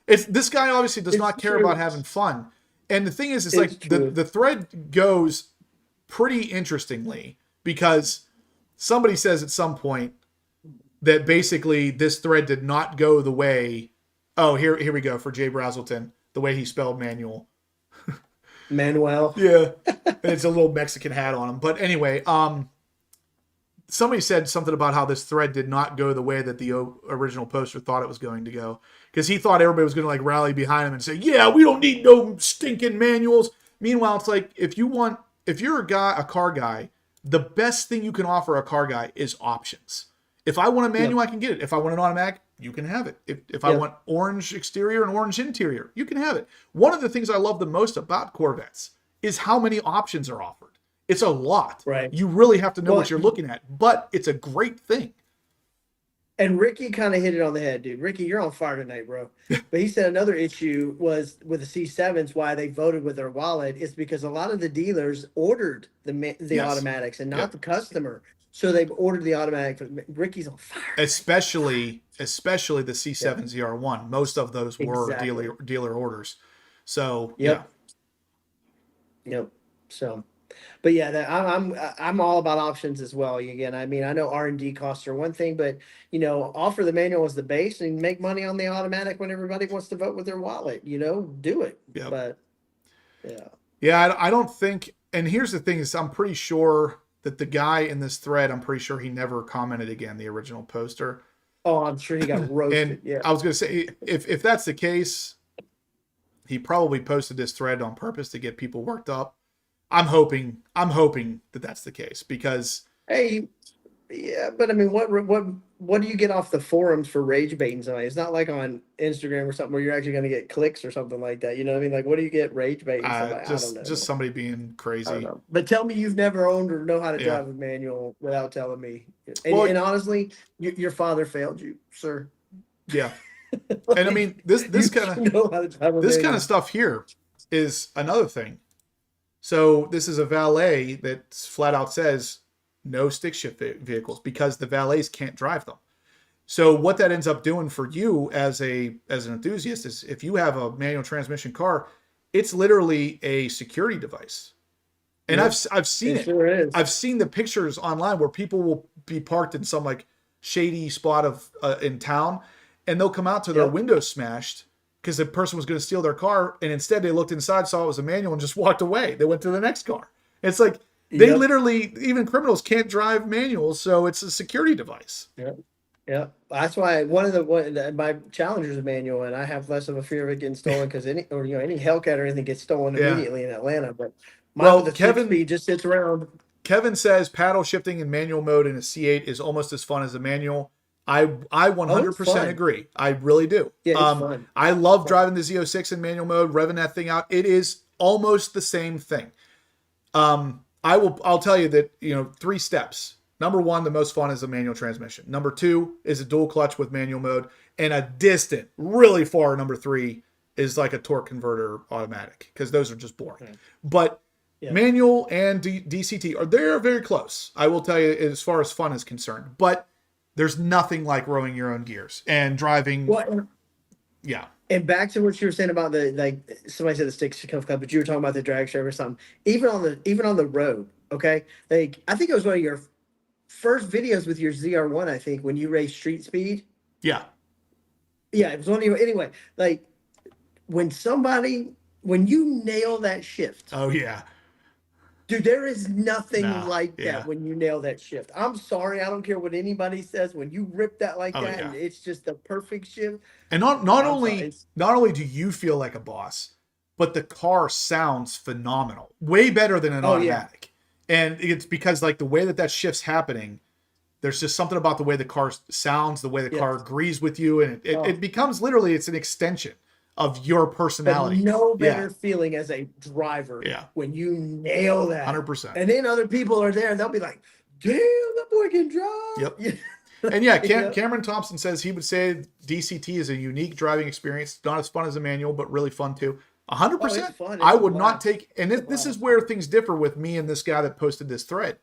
This guy obviously does not care about having fun. And the thing is like the thread goes pretty interestingly because somebody says at some point that basically this thread did not go the way. Oh, here we go for Jay Brazelton, the way he spelled manual. Manuel. Yeah, and it's a little Mexican hat on him. But anyway, somebody said something about how this thread did not go the way that the original poster thought it was going to go because he thought everybody was going to like rally behind him and say, "Yeah, we don't need no stinking manuals." Meanwhile, it's like if you're a car guy, the best thing you can offer a car guy is options. If I want a manual, I can get it. If I want an automatic, you can have it. If I want orange exterior and orange interior, you can have it. One of the things I love the most about Corvettes is how many options are offered. It's a lot. Right. You really have to know what you're looking at, but it's a great thing. And Ricky kind of hit it on the head, dude. Ricky, you're on fire tonight, bro. But he said another issue was with the C7s, why they voted with their wallet is because a lot of the dealers ordered the automatics and not the customer. So they've ordered the automatic. Ricky's on fire. Especially the C7 ZR1. Most of those were dealer orders. So Yep. So, but yeah, I'm all about options as well. Again, I mean, I know R&D costs are one thing, but offer the manual as the base and make money on the automatic when everybody wants to vote with their wallet. Do it. Yep. But I don't think. And here's the thing: is I'm pretty sure that the guy in this thread, I'm pretty sure he never commented again. The original poster. Oh, I'm sure he got roasted. And I was going to say, if that's the case, he probably posted this thread on purpose to get people worked up. I'm hoping that that's the case because but I mean, what do you get off the forums for rage baiting somebody? It's not like on Instagram or something where you're actually going to get clicks or something like that. You know what I mean? Like, what do you get rage baiting somebody? I don't know. Just somebody being crazy. I don't know. But tell me you've never owned or know how to drive a manual without telling me. And honestly, your father failed you, sir. Yeah. And I mean, this kind of stuff here is another thing. So this is a valet that flat out says no stick shift vehicles because the valets can't drive them. So what that ends up doing for you as an enthusiast is if you have a manual transmission car, it's literally a security device. And I've seen it. Sure is. I've seen the pictures online where people will be parked in some like shady spot of in town, and they'll come out to their windows smashed because the person was going to steal their car, and instead they looked inside, saw it was a manual, and just walked away. They went to the next car. It's like they literally, even criminals can't drive manuals, so it's a security device. Yeah, that's why my Challenger's manual, and I have less of a fear of it getting stolen because any Hellcat or anything gets stolen immediately in Atlanta. But Kevin just sits around. Kevin says paddle shifting in manual mode in a C8 is almost as fun as a manual. I 100% agree. I really do. Yeah, it's fun. I love driving the Z06 in manual mode, revving that thing out. It is almost the same thing. I'll tell you that, 3 steps. Number 1, the most fun is a manual transmission. Number 2 is a dual clutch with manual mode, and a distant, really far number 3 is like a torque converter automatic because those are just boring. Okay. But manual and DCT they're very close. I will tell you as far as fun is concerned, but there's nothing like rowing your own gears and driving. And back to what you were saying about somebody said the sticks come cut, but you were talking about the drag strip or something. Even on the road, okay. Like I think it was one of your first videos with your ZR1. I think when you raced street speed. Yeah, it was one of your anyway. Like when you nail that shift. Oh yeah. Dude, there is nothing like that when you nail that shift. I'm sorry, I don't care what anybody says. When you rip that like that, and it's just the perfect shift. And not only do you feel like a boss, but the car sounds phenomenal, way better than an automatic. And it's because like the way that shift's happening, there's just something about the way the car sounds, the way the car agrees with you, and it becomes literally it's an extension of your personality. But no better feeling as a driver when you nail that. 100%. And then other people are there and they'll be like, damn, that boy can drive. Yep. And Cameron Thompson says he would say DCT is a unique driving experience. Not as fun as a manual, but really fun too. 100%. I would not take, and this is where things differ with me and this guy that posted this thread.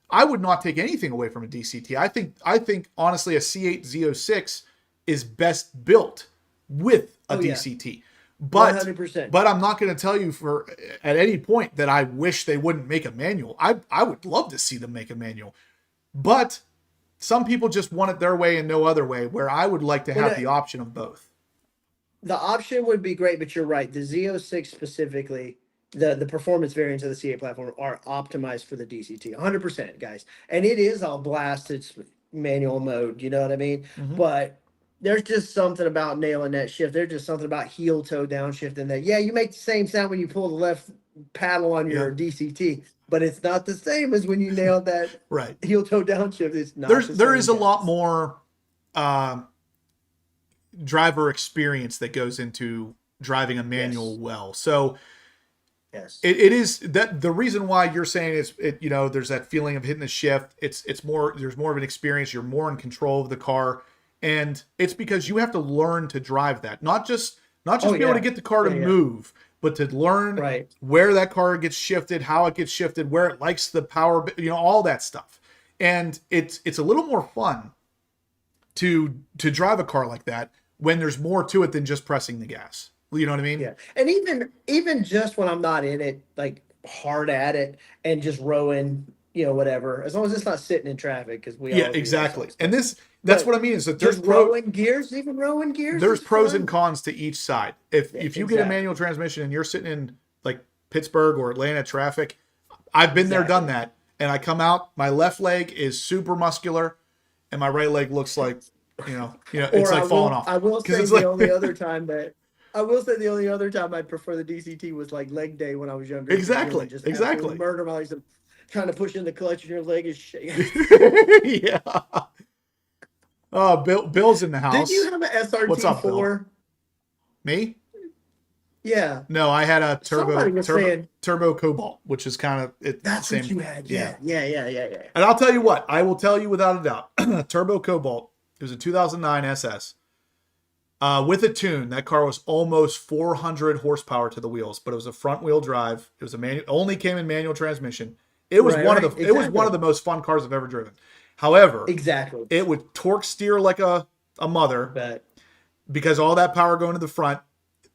I would not take anything away from a DCT. I think honestly a C8 Z06 is best built with a DCT. But 100%. But I'm not going to tell you at any point that I wish they wouldn't make a manual. I would love to see them make a manual. But some people just want it their way and no other way, where I would like to have the option of both. The option would be great, but you're right. The Z06 specifically, the performance variants of the C8 platform are optimized for the DCT. 100%, guys. And it is all blasted manual mode, you know what I mean? Mm-hmm. But there's just something about nailing that shift. There's just something about heel toe downshift in that. Yeah, you make the same sound when you pull the left paddle on your DCT, but it's not the same as when you nail that Right. heel toe downshift. It's not. There is a lot guys. more driver experience that goes into driving a manual Yes. well. So Yes. it is that the reason why you're saying is there's that feeling of hitting the shift. It's more, there's more of an experience. You're more in control of the car, and it's because you have to learn to drive that, not just be able to get the car to move, but to learn where that car gets shifted, how it gets shifted, where it likes the power, all that stuff. And it's a little more fun to drive a car like that when there's more to it than just pressing the gas. You know what I mean? Yeah. And even just when I'm not in it, like hard at it and just rowing, whatever, as long as it's not sitting in traffic, because we all do exactly. that And that's what I mean is that there's just rowing gears. There's pros and cons to each side. If you get a manual transmission and you're sitting in like Pittsburgh or Atlanta traffic, I've been there, done that, and I come out, my left leg is super muscular, and my right leg looks like it's like falling off. I will say the only other time I'd prefer the DCT was like leg day when I was younger. Exactly. Murder my legs, trying to push in the clutch and your leg is shaking. Yeah. Oh, Bill's in the house. Did you have an SRT4? What's up, Bill? Me? Yeah. No, I had a turbo Cobalt, which is kind of it. That's same. What you had. Yeah. And I'll tell you what, I will tell you without a doubt, turbo Cobalt. It was a 2009 SS. With a tune, that car was almost 400 horsepower to the wheels, but it was a front wheel drive. It was a manual, only came in manual transmission. It was it was one of the most fun cars I've ever driven. However, it would torque steer like a mother, because all that power going to the front.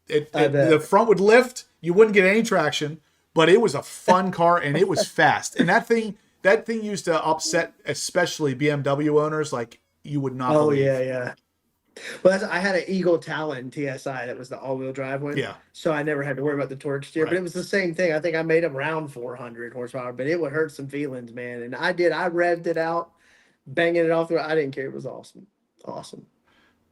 The front would lift. You wouldn't get any traction, but it was a fun car and it was fast. And that thing used to upset, especially BMW owners, like you would not believe. Yeah. Well, I had an Eagle Talon TSI that was the all-wheel drive one. Yeah. So I never had to worry about the torque steer, but it was the same thing. I think I made them around 400 horsepower, but it would hurt some feelings, man. And I revved it out, banging it off. I didn't care. It was awesome. Awesome.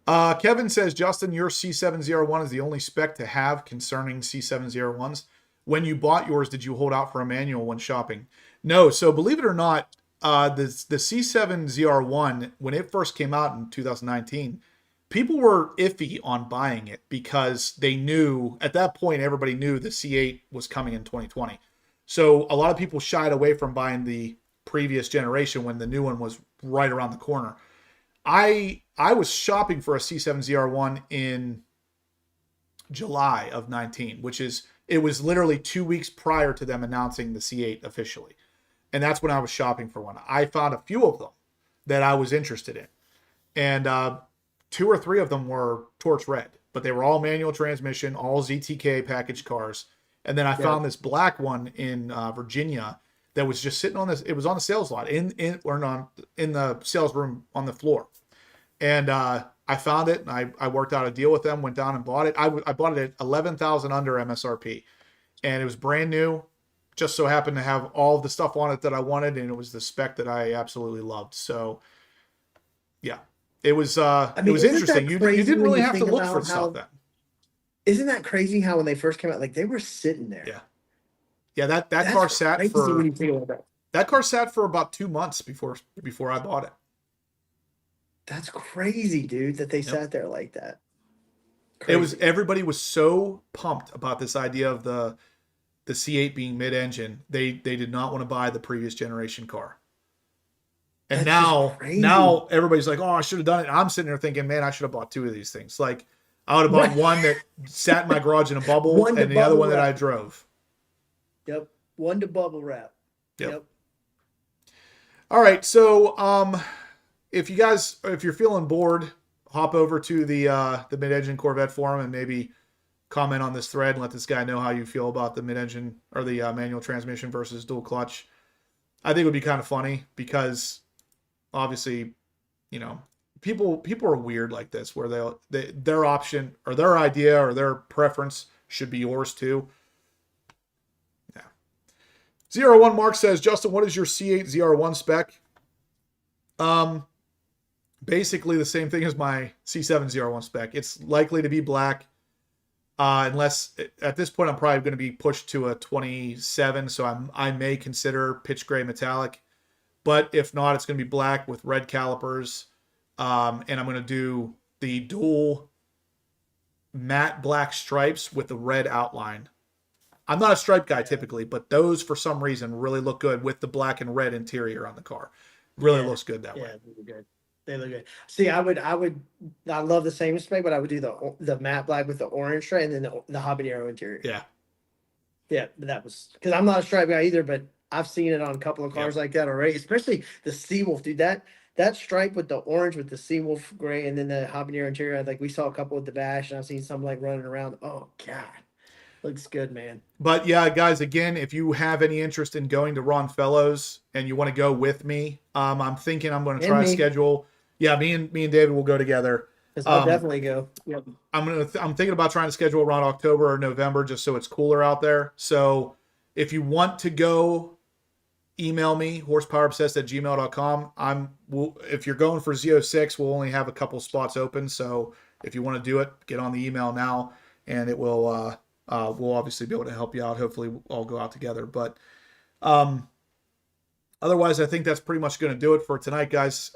Kevin says, Justin, your C701 is the only spec to have concerning C701s. When you bought yours, did you hold out for a manual when shopping? No. So believe it or not, the C7ZR1, when it first came out in 2019, people were iffy on buying it because they knew, at that point, everybody knew the C8 was coming in 2020. So a lot of people shied away from buying the previous generation when the new one was right around the corner. I was shopping for a C7ZR1 in July of 19, it was literally 2 weeks prior to them announcing the C8 officially. And that's when I was shopping for one. I found a few of them that I was interested in. And 2 or 3 of them were torch red, but they were all manual transmission, all ZTK package cars. And then I found this black one in Virginia that was just sitting on this. It was on the sales lot in the sales room on the floor. And I found it, and I worked out a deal with them, went down and bought it. I bought it at $11,000 under MSRP, and it was brand new. Just so happened to have all the stuff on it that I wanted, and it was the spec that I absolutely loved. So, yeah, it was it was interesting. You didn't really have to look for stuff then. Isn't that crazy how when they first came out, like they were sitting there? Yeah. That car sat for about 2 months before I bought it. That's crazy, dude, that they sat there like that. Crazy. Everybody was so pumped about this idea of the C8 being mid-engine. They did not want to buy the previous generation car. And now everybody's like, oh, I should have done it. And I'm sitting there thinking, man, I should have bought 2 of these things. Like I would have bought one that sat in my garage in a bubble and the other one that I drove. Yep. One to bubble wrap. Yep. All right. So, if you're feeling bored, hop over to the mid-engine Corvette forum and maybe comment on this thread and let this guy know how you feel about the mid-engine or the manual transmission versus dual clutch. I think it would be kind of funny because obviously, people are weird like this where their option or their idea or their preference should be yours too. Yeah. 01 Mark says, Justin, what is your C8 ZR1 spec? Basically the same thing as my C7 ZR1 spec. It's likely to be black. unless at this point I'm probably going to be pushed to a 27, so I may consider pitch gray metallic. But if not, it's going to be black with red calipers, and I'm going to do the dual matte black stripes with the red outline. I'm not a stripe guy typically, but those for some reason really look good with the black and red interior on the car. Really looks good that way. Yeah, they look good. They look good. See, I love the same spec, but I would do the matte black with the orange stripe and then the habanero interior. Yeah. Yeah, but that was because I'm not a stripe guy either, but I've seen it on a couple of cars like that already, especially the Seawolf, dude. That stripe with the orange with the Seawolf gray and then the habanero interior, like we saw a couple with the Bash, and I've seen some like running around. Oh God, looks good, man. But yeah, guys, again, if you have any interest in going to Ron Fellows and you want to go with me, I'm thinking I'm going to try to schedule. Yeah, me and David will go together. I'll definitely go. Yep. I'm thinking about trying to schedule around October or November just so it's cooler out there. So if you want to go, email me, horsepowerobsessed@gmail.com. If you're going for Z06, we'll only have a couple spots open. So if you want to do it, get on the email now, and it will. We'll obviously be able to help you out. Hopefully, we'll all go out together. But otherwise, I think that's pretty much going to do it for tonight, guys.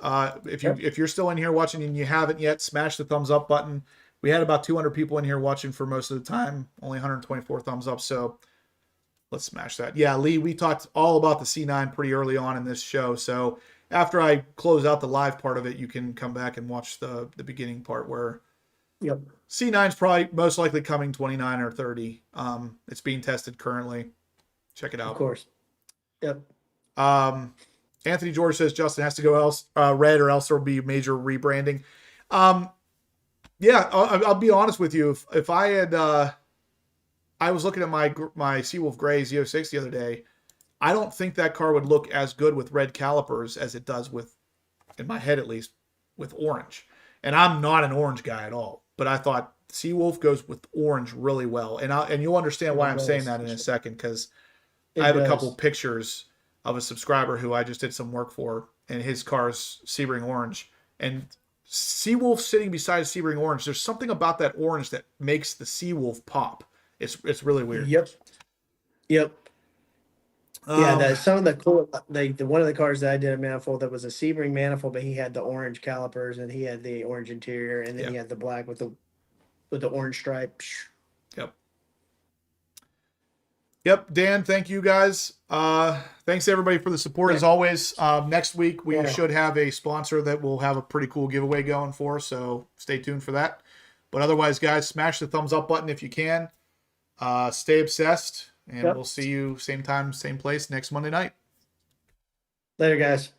If you're still in here watching and you haven't yet, smash the thumbs up button. We had about 200 people in here watching for most of the time. Only 124 thumbs up. So let's smash that. Yeah, Lee, we talked all about the C9 pretty early on in this show. So after I close out the live part of it, you can come back and watch the beginning part where C9 is probably most likely coming 29 or 30. It's being tested currently. Check it out. Of course. Yep. Anthony George says Justin has to go red or else there will be major rebranding. Yeah, I'll be honest with you. If I had, I was looking at my Seawolf Gray Z06 the other day. I don't think that car would look as good with red calipers as it does with, in my head at least, with orange. And I'm not an orange guy at all. But I thought Seawolf goes with orange really well. And you'll understand why I'm saying that in a second, because I have a couple pictures of a subscriber who I just did some work for, and his car's Sebring orange. And Seawolf sitting beside Sebring orange, there's something about that orange that makes the Seawolf pop. It's really weird. Yep. Yeah, some of the cool, the one of the cars that I did a manifold that was a Sebring manifold, but he had the orange calipers and he had the orange interior, and then he had the black with the orange stripe. Yep, Dan, thank you guys. Thanks everybody for the support as always. Next week we should have a sponsor that will have a pretty cool giveaway going for, so stay tuned for that. But otherwise, guys, smash the thumbs up button if you can. Stay obsessed, and we'll see you same time, same place next Monday night. Later, guys.